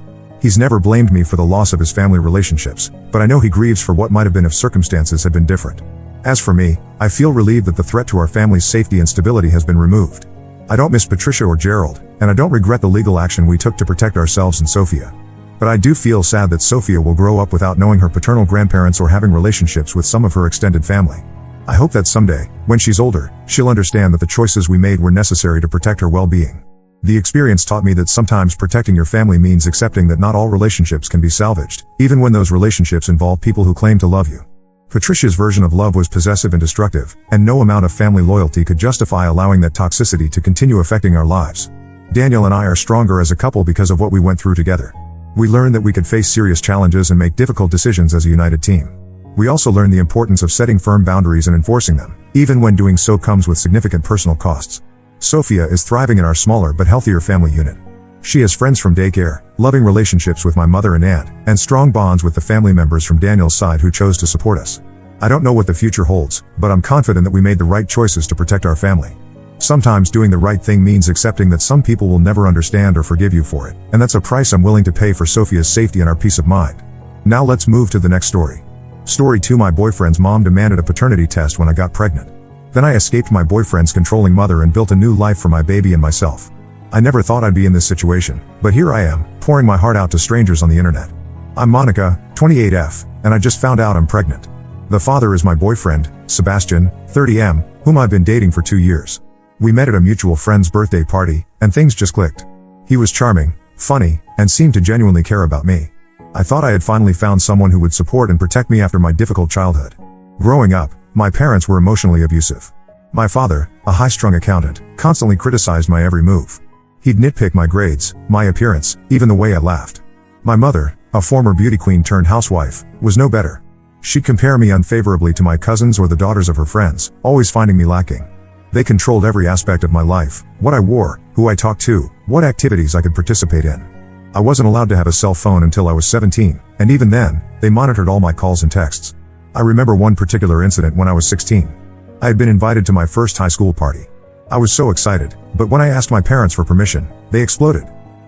He's never blamed me for the loss of his family relationships, but I know he grieves for what might have been if circumstances had been different. As for me, I feel relieved that the threat to our family's safety and stability has been removed. I don't miss Patricia or Gerald, and I don't regret the legal action we took to protect ourselves and Sophia. But I do feel sad that Sophia will grow up without knowing her paternal grandparents or having relationships with some of her extended family. I hope that someday, when she's older, she'll understand that the choices we made were necessary to protect her well-being. The experience taught me that sometimes protecting your family means accepting that not all relationships can be salvaged, even when those relationships involve people who claim to love you. Patricia's version of love was possessive and destructive, and no amount of family loyalty could justify allowing that toxicity to continue affecting our lives. Daniel and I are stronger as a couple because of what we went through together. We learned that we could face serious challenges and make difficult decisions as a united team. We also learned the importance of setting firm boundaries and enforcing them, even when doing so comes with significant personal costs. Sophia is thriving in our smaller but healthier family unit. She has friends from daycare, loving relationships with my mother and aunt, and strong bonds with the family members from Daniel's side who chose to support us. I don't know what the future holds, but I'm confident that we made the right choices to protect our family. Sometimes doing the right thing means accepting that some people will never understand or forgive you for it, and that's a price I'm willing to pay for Sophia's safety and our peace of mind. Now let's move to the next story. Story 2. My boyfriend's mom demanded a paternity test when I got pregnant. Then I escaped my boyfriend's controlling mother and built a new life for my baby and myself. I never thought I'd be in this situation, but here I am, pouring my heart out to strangers on the internet. I'm Monica, 28F, and I just found out I'm pregnant. The father is my boyfriend, Sebastian, 30M, whom I've been dating for 2 years. We met at a mutual friend's birthday party, and things just clicked. He was charming, funny, and seemed to genuinely care about me. I thought I had finally found someone who would support and protect me after my difficult childhood. Growing up, my parents were emotionally abusive. My father, a high-strung accountant, constantly criticized my every move. He'd nitpick my grades, my appearance, even the way I laughed. My mother, a former beauty queen turned housewife, was no better. She'd compare me unfavorably to my cousins or the daughters of her friends, always finding me lacking. They controlled every aspect of my life, what I wore, who I talked to, what activities I could participate in. I wasn't allowed to have a cell phone until I was 17, and even then, they monitored all my calls and texts. I remember one particular incident when I was 16. I had been invited to my first high school party. I was so excited, but when I asked my parents for permission, they exploded.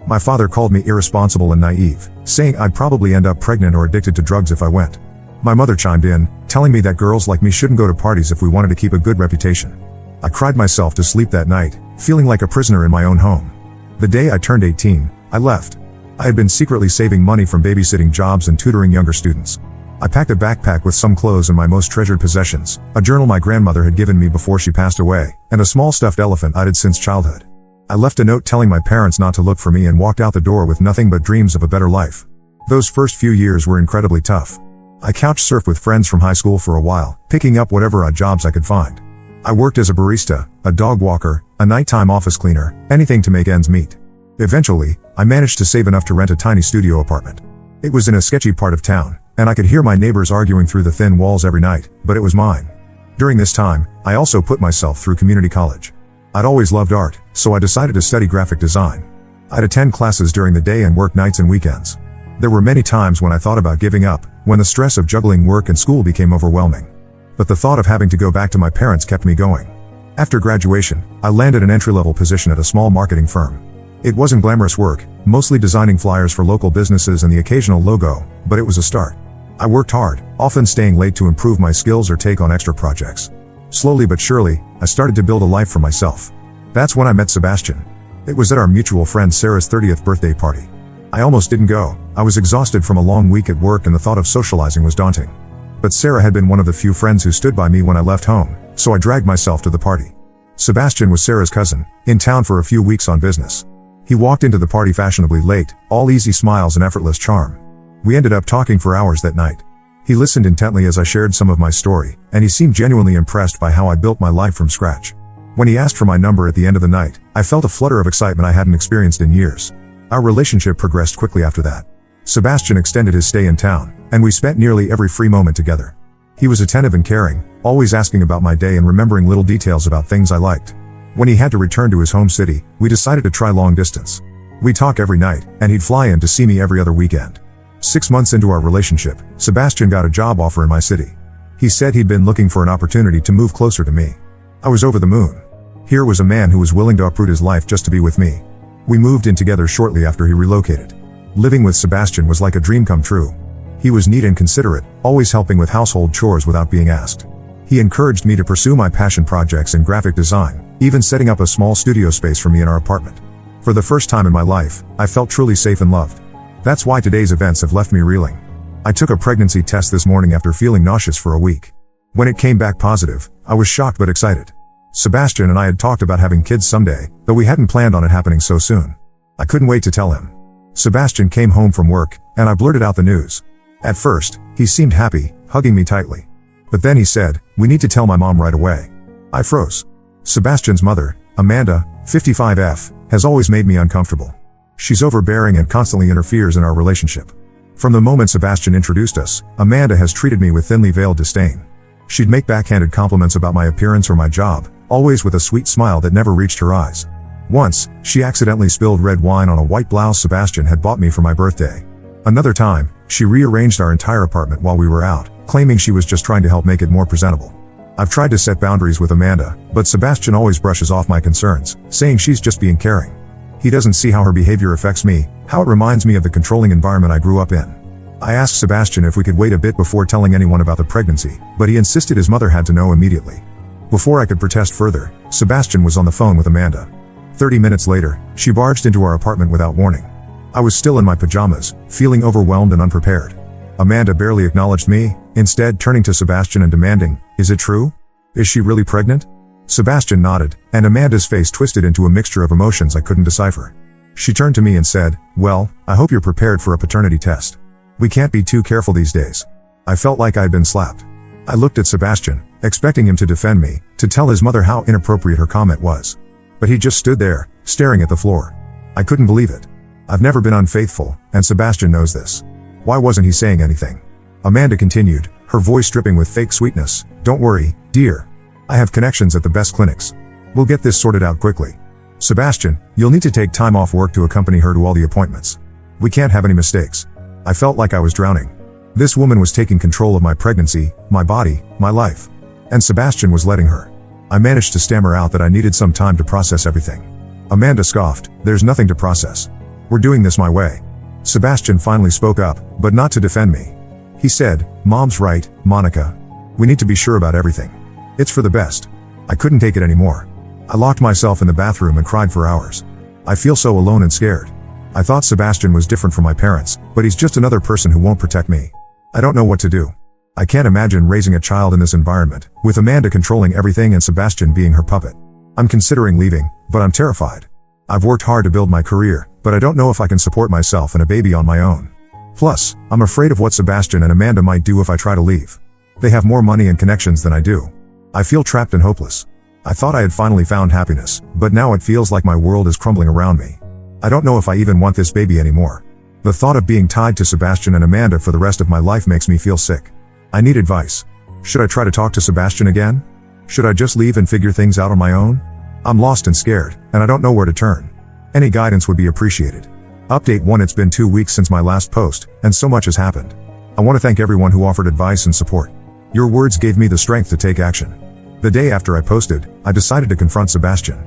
My father called me irresponsible and naive, saying I'd probably end up pregnant or addicted to drugs if I went. My mother chimed in, telling me that girls like me shouldn't go to parties if we wanted to keep a good reputation. I cried myself to sleep that night, feeling like a prisoner in my own home. The day I turned 18, I left. I had been secretly saving money from babysitting jobs and tutoring younger students. I packed a backpack with some clothes and my most treasured possessions, a journal my grandmother had given me before she passed away, and a small stuffed elephant I'd had since childhood. I left a note telling my parents not to look for me and walked out the door with nothing but dreams of a better life. Those first few years were incredibly tough. I couch surfed with friends from high school for a while, picking up whatever odd jobs I could find. I worked as a barista, a dog walker, a nighttime office cleaner, anything to make ends meet. Eventually, I managed to save enough to rent a tiny studio apartment. It was in a sketchy part of town, and I could hear my neighbors arguing through the thin walls every night, but it was mine. During this time, I also put myself through community college. I'd always loved art, so I decided to study graphic design. I'd attend classes during the day and work nights and weekends. There were many times when I thought about giving up, when the stress of juggling work and school became overwhelming. But the thought of having to go back to my parents kept me going. After graduation, I landed an entry-level position at a small marketing firm. It wasn't glamorous work, mostly designing flyers for local businesses and the occasional logo, but it was a start. I worked hard, often staying late to improve my skills or take on extra projects. Slowly but surely, I started to build a life for myself. That's when I met Sebastian. It was at our mutual friend Sarah's 30th birthday party. I almost didn't go. I was exhausted from a long week at work and the thought of socializing was daunting. But Sarah had been one of the few friends who stood by me when I left home, so I dragged myself to the party. Sebastian was Sarah's cousin, in town for a few weeks on business. He walked into the party fashionably late, all easy smiles and effortless charm. We ended up talking for hours that night. He listened intently as I shared some of my story, and he seemed genuinely impressed by how I built my life from scratch. When he asked for my number at the end of the night, I felt a flutter of excitement I hadn't experienced in years. Our relationship progressed quickly after that. Sebastian extended his stay in town, and we spent nearly every free moment together. He was attentive and caring, always asking about my day and remembering little details about things I liked. When he had to return to his home city, we decided to try long distance. We'd talk every night, and he'd fly in to see me every other weekend. 6 months into our relationship, Sebastian got a job offer in my city. He said he'd been looking for an opportunity to move closer to me. I was over the moon. Here was a man who was willing to uproot his life just to be with me. We moved in together shortly after he relocated. Living with Sebastian was like a dream come true. He was neat and considerate, always helping with household chores without being asked. He encouraged me to pursue my passion projects in graphic design, even setting up a small studio space for me in our apartment. For the first time in my life, I felt truly safe and loved. That's why today's events have left me reeling. I took a pregnancy test this morning after feeling nauseous for a week. When it came back positive, I was shocked but excited. Sebastian and I had talked about having kids someday, though we hadn't planned on it happening so soon. I couldn't wait to tell him. Sebastian came home from work, and I blurted out the news. At first, he seemed happy, hugging me tightly. But then he said, "We need to tell my mom right away." I froze. Sebastian's mother, Amanda, 55F, has always made me uncomfortable. She's overbearing and constantly interferes in our relationship. From the moment Sebastian introduced us, Amanda has treated me with thinly veiled disdain. She'd make backhanded compliments about my appearance or my job, always with a sweet smile that never reached her eyes. Once, she accidentally spilled red wine on a white blouse Sebastian had bought me for my birthday. Another time, she rearranged our entire apartment while we were out, claiming she was just trying to help make it more presentable. I've tried to set boundaries with Amanda, but Sebastian always brushes off my concerns, saying she's just being caring. He doesn't see how her behavior affects me, how it reminds me of the controlling environment I grew up in. I asked Sebastian if we could wait a bit before telling anyone about the pregnancy, but he insisted his mother had to know immediately. Before I could protest further, Sebastian was on the phone with Amanda. 30 minutes later, she barged into our apartment without warning. I was still in my pajamas, feeling overwhelmed and unprepared. Amanda barely acknowledged me, instead turning to Sebastian and demanding, "Is it true? Is she really pregnant?" Sebastian nodded, and Amanda's face twisted into a mixture of emotions I couldn't decipher. She turned to me and said, "Well, I hope you're prepared for a paternity test. We can't be too careful these days." I felt like I'd been slapped. I looked at Sebastian, expecting him to defend me, to tell his mother how inappropriate her comment was. But he just stood there, staring at the floor. I couldn't believe it. I've never been unfaithful, and Sebastian knows this. Why wasn't he saying anything? Amanda continued, her voice dripping with fake sweetness. "Don't worry, dear. I have connections at the best clinics. We'll get this sorted out quickly. Sebastian, you'll need to take time off work to accompany her to all the appointments. We can't have any mistakes." I felt like I was drowning. This woman was taking control of my pregnancy, my body, my life. And Sebastian was letting her. I managed to stammer out that I needed some time to process everything. Amanda scoffed, "There's nothing to process. We're doing this my way." Sebastian finally spoke up, but not to defend me. He said, "Mom's right, Monica. We need to be sure about everything. It's for the best." I couldn't take it anymore. I locked myself in the bathroom and cried for hours. I feel so alone and scared. I thought Sebastian was different from my parents, but he's just another person who won't protect me. I don't know what to do. I can't imagine raising a child in this environment, with Amanda controlling everything and Sebastian being her puppet. I'm considering leaving, but I'm terrified. I've worked hard to build my career, but I don't know if I can support myself and a baby on my own. Plus, I'm afraid of what Sebastian and Amanda might do if I try to leave. They have more money and connections than I do. I feel trapped and hopeless. I thought I had finally found happiness, but now it feels like my world is crumbling around me. I don't know if I even want this baby anymore. The thought of being tied to Sebastian and Amanda for the rest of my life makes me feel sick. I need advice. Should I try to talk to Sebastian again? Should I just leave and figure things out on my own? I'm lost and scared, and I don't know where to turn. Any guidance would be appreciated. Update 1. It's been 2 weeks since my last post, and so much has happened. I want to thank everyone who offered advice and support. Your words gave me the strength to take action. The day after I posted, I decided to confront Sebastian.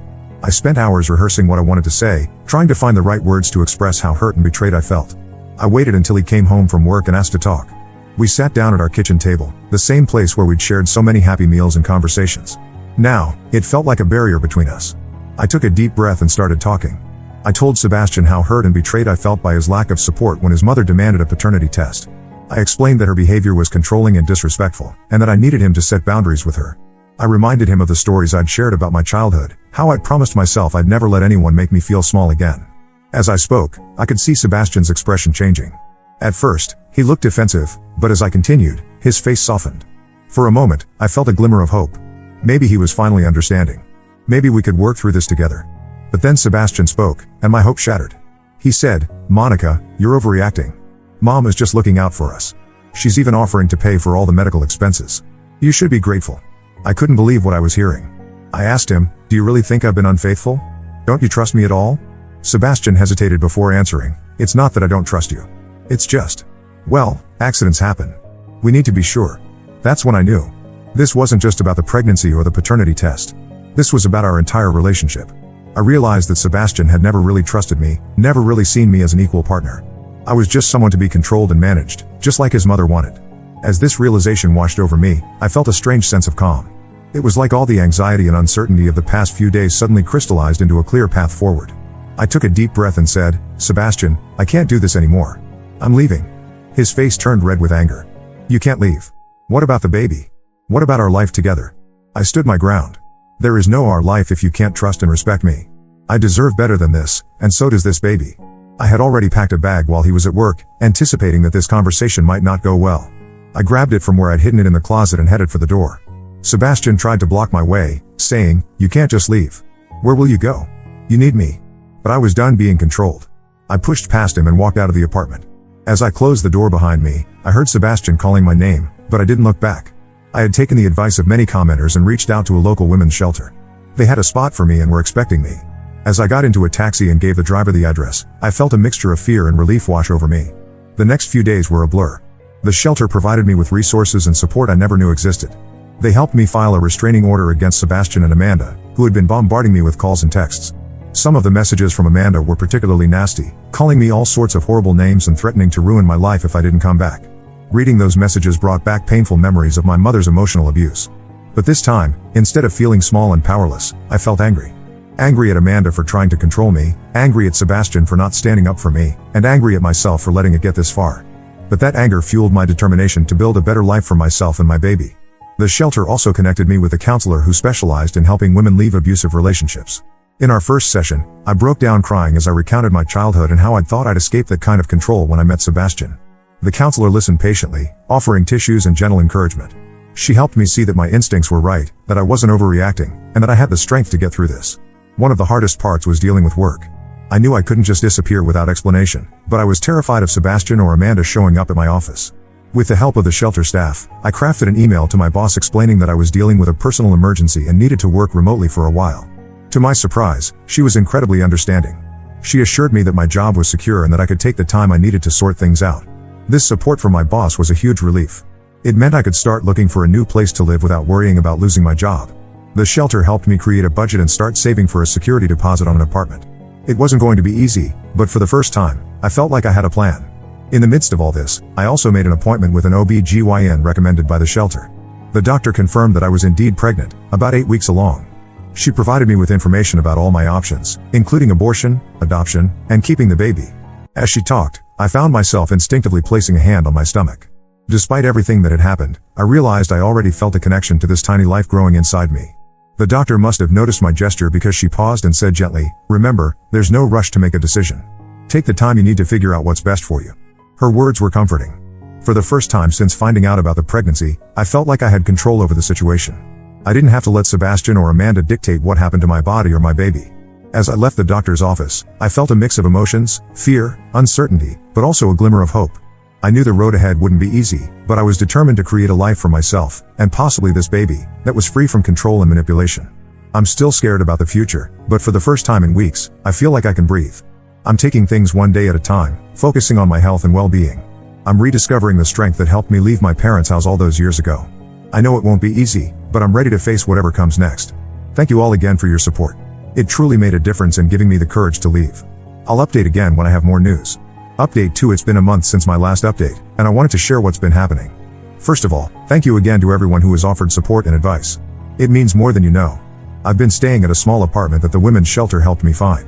I spent hours rehearsing what I wanted to say, trying to find the right words to express how hurt and betrayed I felt. I waited until he came home from work and asked to talk. We sat down at our kitchen table, the same place where we'd shared so many happy meals and conversations. Now, it felt like a barrier between us. I took a deep breath and started talking. I told Sebastian how hurt and betrayed I felt by his lack of support when his mother demanded a paternity test. I explained that her behavior was controlling and disrespectful, and that I needed him to set boundaries with her. I reminded him of the stories I'd shared about my childhood, how I'd promised myself I'd never let anyone make me feel small again. As I spoke, I could see Sebastian's expression changing. At first, he looked defensive, but as I continued, his face softened. For a moment, I felt a glimmer of hope. Maybe he was finally understanding. Maybe we could work through this together. But then Sebastian spoke, and my hope shattered. He said, "Monica, you're overreacting. Mom is just looking out for us. She's even offering to pay for all the medical expenses. You should be grateful." I couldn't believe what I was hearing. I asked him, "Do you really think I've been unfaithful? Don't you trust me at all?" Sebastian hesitated before answering, "It's not that I don't trust you. It's just, well, accidents happen. We need to be sure." That's when I knew. This wasn't just about the pregnancy or the paternity test. This was about our entire relationship. I realized that Sebastian had never really trusted me, never really seen me as an equal partner. I was just someone to be controlled and managed, just like his mother wanted. As this realization washed over me, I felt a strange sense of calm. It was like all the anxiety and uncertainty of the past few days suddenly crystallized into a clear path forward. I took a deep breath and said, "Sebastian, I can't do this anymore. I'm leaving." His face turned red with anger. "You can't leave. What about the baby? What about our life together?" I stood my ground. There is no our life if you can't trust and respect me. I deserve better than this, and so does this baby. I had already packed a bag while he was at work, anticipating that this conversation might not go well. I grabbed it from where I'd hidden it in the closet and headed for the door. Sebastian tried to block my way, saying, "You can't just leave. Where will you go? You need me." But I was done being controlled. I pushed past him and walked out of the apartment. As I closed the door behind me, I heard Sebastian calling my name, but I didn't look back. I had taken the advice of many commenters and reached out to a local women's shelter. They had a spot for me and were expecting me. As I got into a taxi and gave the driver the address, I felt a mixture of fear and relief wash over me. The next few days were a blur. The shelter provided me with resources and support I never knew existed. They helped me file a restraining order against Sebastian and Amanda, who had been bombarding me with calls and texts. Some of the messages from Amanda were particularly nasty, calling me all sorts of horrible names and threatening to ruin my life if I didn't come back. Reading those messages brought back painful memories of my mother's emotional abuse. But this time, instead of feeling small and powerless, I felt angry. Angry at Amanda for trying to control me, angry at Sebastian for not standing up for me, and angry at myself for letting it get this far. But that anger fueled my determination to build a better life for myself and my baby. The shelter also connected me with a counselor who specialized in helping women leave abusive relationships. In our first session, I broke down crying as I recounted my childhood and how I'd thought I'd escaped that kind of control when I met Sebastian. The counselor listened patiently, offering tissues and gentle encouragement. She helped me see that my instincts were right, that I wasn't overreacting, and that I had the strength to get through this. One of the hardest parts was dealing with work. I knew I couldn't just disappear without explanation, but I was terrified of Sebastian or Amanda showing up at my office. With the help of the shelter staff, I crafted an email to my boss explaining that I was dealing with a personal emergency and needed to work remotely for a while. To my surprise, she was incredibly understanding. She assured me that my job was secure and that I could take the time I needed to sort things out. This support from my boss was a huge relief. It meant I could start looking for a new place to live without worrying about losing my job. The shelter helped me create a budget and start saving for a security deposit on an apartment. It wasn't going to be easy, but for the first time, I felt like I had a plan. In the midst of all this, I also made an appointment with an OB/GYN recommended by the shelter. The doctor confirmed that I was indeed pregnant, about 8 weeks along. She provided me with information about all my options, including abortion, adoption, and keeping the baby. As she talked, I found myself instinctively placing a hand on my stomach. Despite everything that had happened, I realized I already felt a connection to this tiny life growing inside me. The doctor must have noticed my gesture because she paused and said gently, "Remember, there's no rush to make a decision. Take the time you need to figure out what's best for you." Her words were comforting. For the first time since finding out about the pregnancy, I felt like I had control over the situation. I didn't have to let Sebastian or Amanda dictate what happened to my body or my baby. As I left the doctor's office, I felt a mix of emotions, fear, uncertainty, but also a glimmer of hope. I knew the road ahead wouldn't be easy, but I was determined to create a life for myself, and possibly this baby, that was free from control and manipulation. I'm still scared about the future, but for the first time in weeks, I feel like I can breathe. I'm taking things one day at a time, focusing on my health and well-being. I'm rediscovering the strength that helped me leave my parents' house all those years ago. I know it won't be easy, but I'm ready to face whatever comes next. Thank you all again for your support. It truly made a difference in giving me the courage to leave. I'll update again when I have more news. Update 2: It's been a month since my last update, and I wanted to share what's been happening. First of all, thank you again to everyone who has offered support and advice. It means more than you know. I've been staying at a small apartment that the women's shelter helped me find.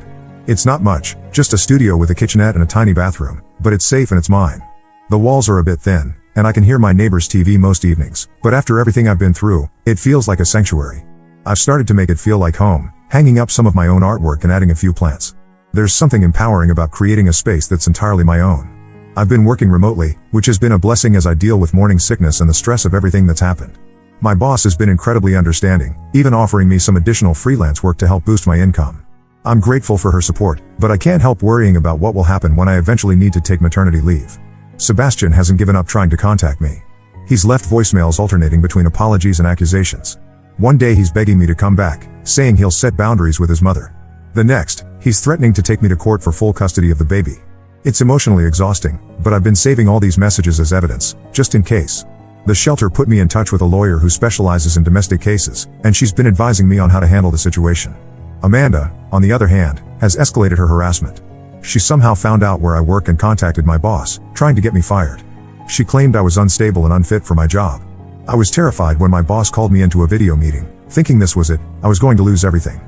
It's not much, just a studio with a kitchenette and a tiny bathroom, but it's safe and it's mine. The walls are a bit thin, and I can hear my neighbor's TV most evenings, but after everything I've been through, it feels like a sanctuary. I've started to make it feel like home, hanging up some of my own artwork and adding a few plants. There's something empowering about creating a space that's entirely my own. I've been working remotely, which has been a blessing as I deal with morning sickness and the stress of everything that's happened. My boss has been incredibly understanding, even offering me some additional freelance work to help boost my income. I'm grateful for her support, but I can't help worrying about what will happen when I eventually need to take maternity leave. Sebastian hasn't given up trying to contact me. He's left voicemails alternating between apologies and accusations. One day he's begging me to come back, saying he'll set boundaries with his mother. The next, he's threatening to take me to court for full custody of the baby. It's emotionally exhausting, but I've been saving all these messages as evidence, just in case. The shelter put me in touch with a lawyer who specializes in domestic cases, and she's been advising me on how to handle the situation. Amanda, on the other hand, has escalated her harassment. She somehow found out where I work and contacted my boss, trying to get me fired. She claimed I was unstable and unfit for my job. I was terrified when my boss called me into a video meeting, thinking this was it, I was going to lose everything.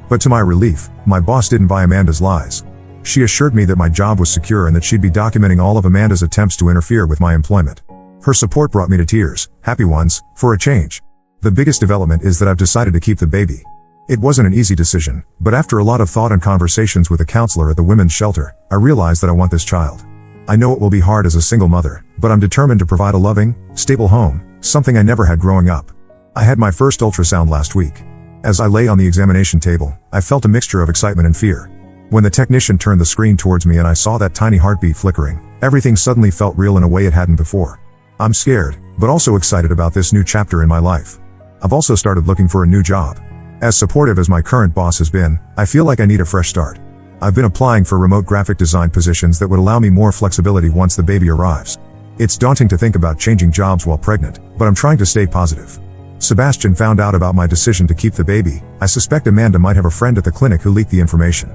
But to my relief, my boss didn't buy Amanda's lies. She assured me that my job was secure and that she'd be documenting all of Amanda's attempts to interfere with my employment. Her support brought me to tears, happy ones, for a change. The biggest development is that I've decided to keep the baby. It wasn't an easy decision, but after a lot of thought and conversations with a counselor at the women's shelter, I realized that I want this child. I know it will be hard as a single mother, but I'm determined to provide a loving, stable home, something I never had growing up. I had my first ultrasound last week. As I lay on the examination table, I felt a mixture of excitement and fear. When the technician turned the screen towards me and I saw that tiny heartbeat flickering, everything suddenly felt real in a way it hadn't before. I'm scared, but also excited about this new chapter in my life. I've also started looking for a new job. As supportive as my current boss has been, I feel like I need a fresh start. I've been applying for remote graphic design positions that would allow me more flexibility once the baby arrives. It's daunting to think about changing jobs while pregnant, but I'm trying to stay positive. Sebastian found out about my decision to keep the baby. I suspect Amanda might have a friend at the clinic who leaked the information.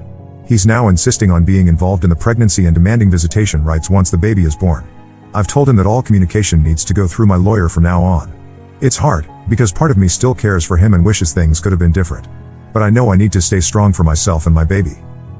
He's now insisting on being involved in the pregnancy and demanding visitation rights once the baby is born. I've told him that all communication needs to go through my lawyer from now on. It's hard, because part of me still cares for him and wishes things could have been different. But I know I need to stay strong for myself and my baby.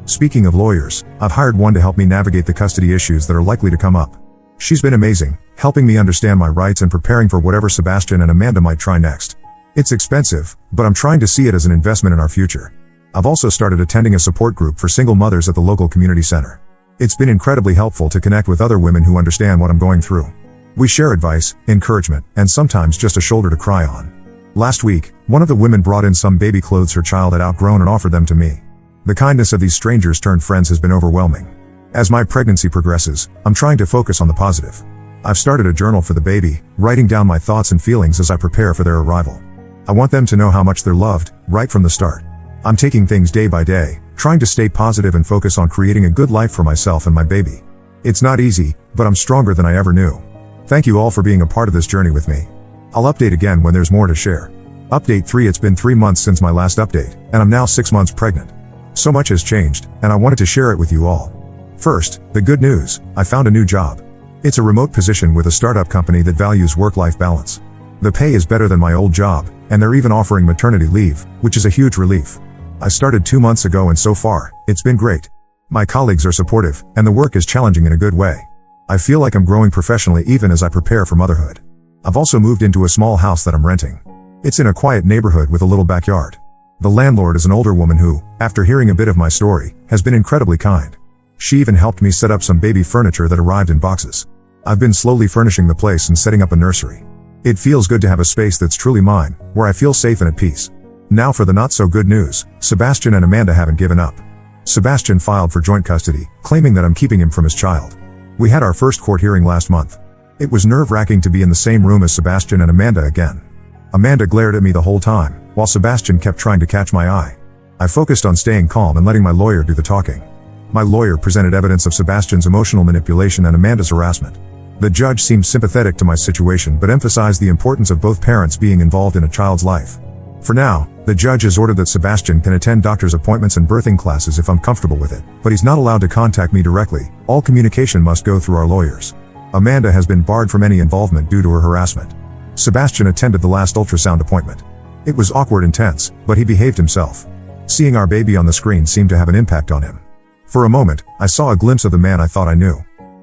Speaking of lawyers, I've hired one to help me navigate the custody issues that are likely to come up. She's been amazing, helping me understand my rights and preparing for whatever Sebastian and Amanda might try next. It's expensive, but I'm trying to see it as an investment in our future. I've also started attending a support group for single mothers at the local community center. It's been incredibly helpful to connect with other women who understand what I'm going through. We share advice, encouragement, and sometimes just a shoulder to cry on. Last week, one of the women brought in some baby clothes her child had outgrown and offered them to me. The kindness of these strangers turned friends has been overwhelming. As my pregnancy progresses, I'm trying to focus on the positive. I've started a journal for the baby, writing down my thoughts and feelings as I prepare for their arrival. I want them to know how much they're loved, right from the start. I'm taking things day by day, trying to stay positive and focus on creating a good life for myself and my baby. It's not easy, but I'm stronger than I ever knew. Thank you all for being a part of this journey with me. I'll update again when there's more to share. Update 3. It's been 3 months since my last update, and I'm now 6 months pregnant. So much has changed, and I wanted to share it with you all. First, the good news: I found a new job. It's a remote position with a startup company that values work-life balance. The pay is better than my old job, and they're even offering maternity leave, which is a huge relief. I started 2 months ago and so far, it's been great. My colleagues are supportive, and the work is challenging in a good way. I feel like I'm growing professionally even as I prepare for motherhood. I've also moved into a small house that I'm renting. It's in a quiet neighborhood with a little backyard. The landlord is an older woman who, after hearing a bit of my story, has been incredibly kind. She even helped me set up some baby furniture that arrived in boxes. I've been slowly furnishing the place and setting up a nursery. It feels good to have a space that's truly mine, where I feel safe and at peace. Now for the not-so-good news: Sebastian and Amanda haven't given up. Sebastian filed for joint custody, claiming that I'm keeping him from his child. We had our first court hearing last month. It was nerve-wracking to be in the same room as Sebastian and Amanda again. Amanda glared at me the whole time, while Sebastian kept trying to catch my eye. I focused on staying calm and letting my lawyer do the talking. My lawyer presented evidence of Sebastian's emotional manipulation and Amanda's harassment. The judge seemed sympathetic to my situation but emphasized the importance of both parents being involved in a child's life. For now, the judge has ordered that Sebastian can attend doctor's appointments and birthing classes if I'm comfortable with it, but he's not allowed to contact me directly. All communication must go through our lawyers. Amanda has been barred from any involvement due to her harassment. Sebastian attended the last ultrasound appointment. It was awkward and tense, but he behaved himself. Seeing our baby on the screen seemed to have an impact on him. For a moment, I saw a glimpse of the man I thought I knew.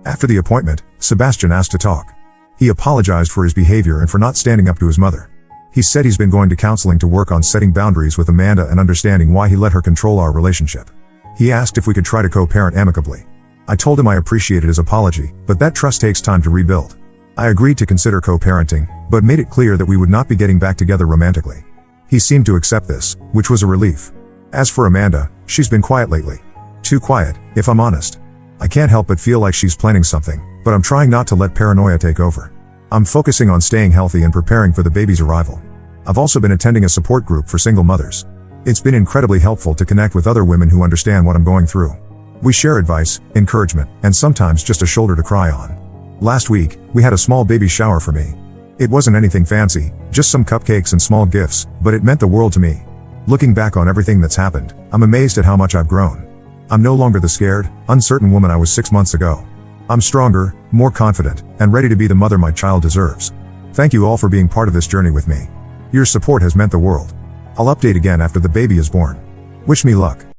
After the appointment, Sebastian asked to talk. He apologized for his behavior and for not standing up to his mother. He said he's been going to counseling to work on setting boundaries with Amanda and understanding why he let her control our relationship. He asked if we could try to co-parent amicably. I told him I appreciated his apology, but that trust takes time to rebuild. I agreed to consider co-parenting, but made it clear that we would not be getting back together romantically. He seemed to accept this, which was a relief. As for Amanda, she's been quiet lately. Too quiet, if I'm honest. I can't help but feel like she's planning something, but I'm trying not to let paranoia take over. I'm focusing on staying healthy and preparing for the baby's arrival. I've also been attending a support group for single mothers. It's been incredibly helpful to connect with other women who understand what I'm going through. We share advice, encouragement, and sometimes just a shoulder to cry on. Last week, we had a small baby shower for me. It wasn't anything fancy, just some cupcakes and small gifts, but it meant the world to me. Looking back on everything that's happened, I'm amazed at how much I've grown. I'm no longer the scared, uncertain woman I was 6 months ago. I'm stronger, more confident, and ready to be the mother my child deserves. Thank you all for being part of this journey with me. Your support has meant the world. I'll update again after the baby is born. Wish me luck.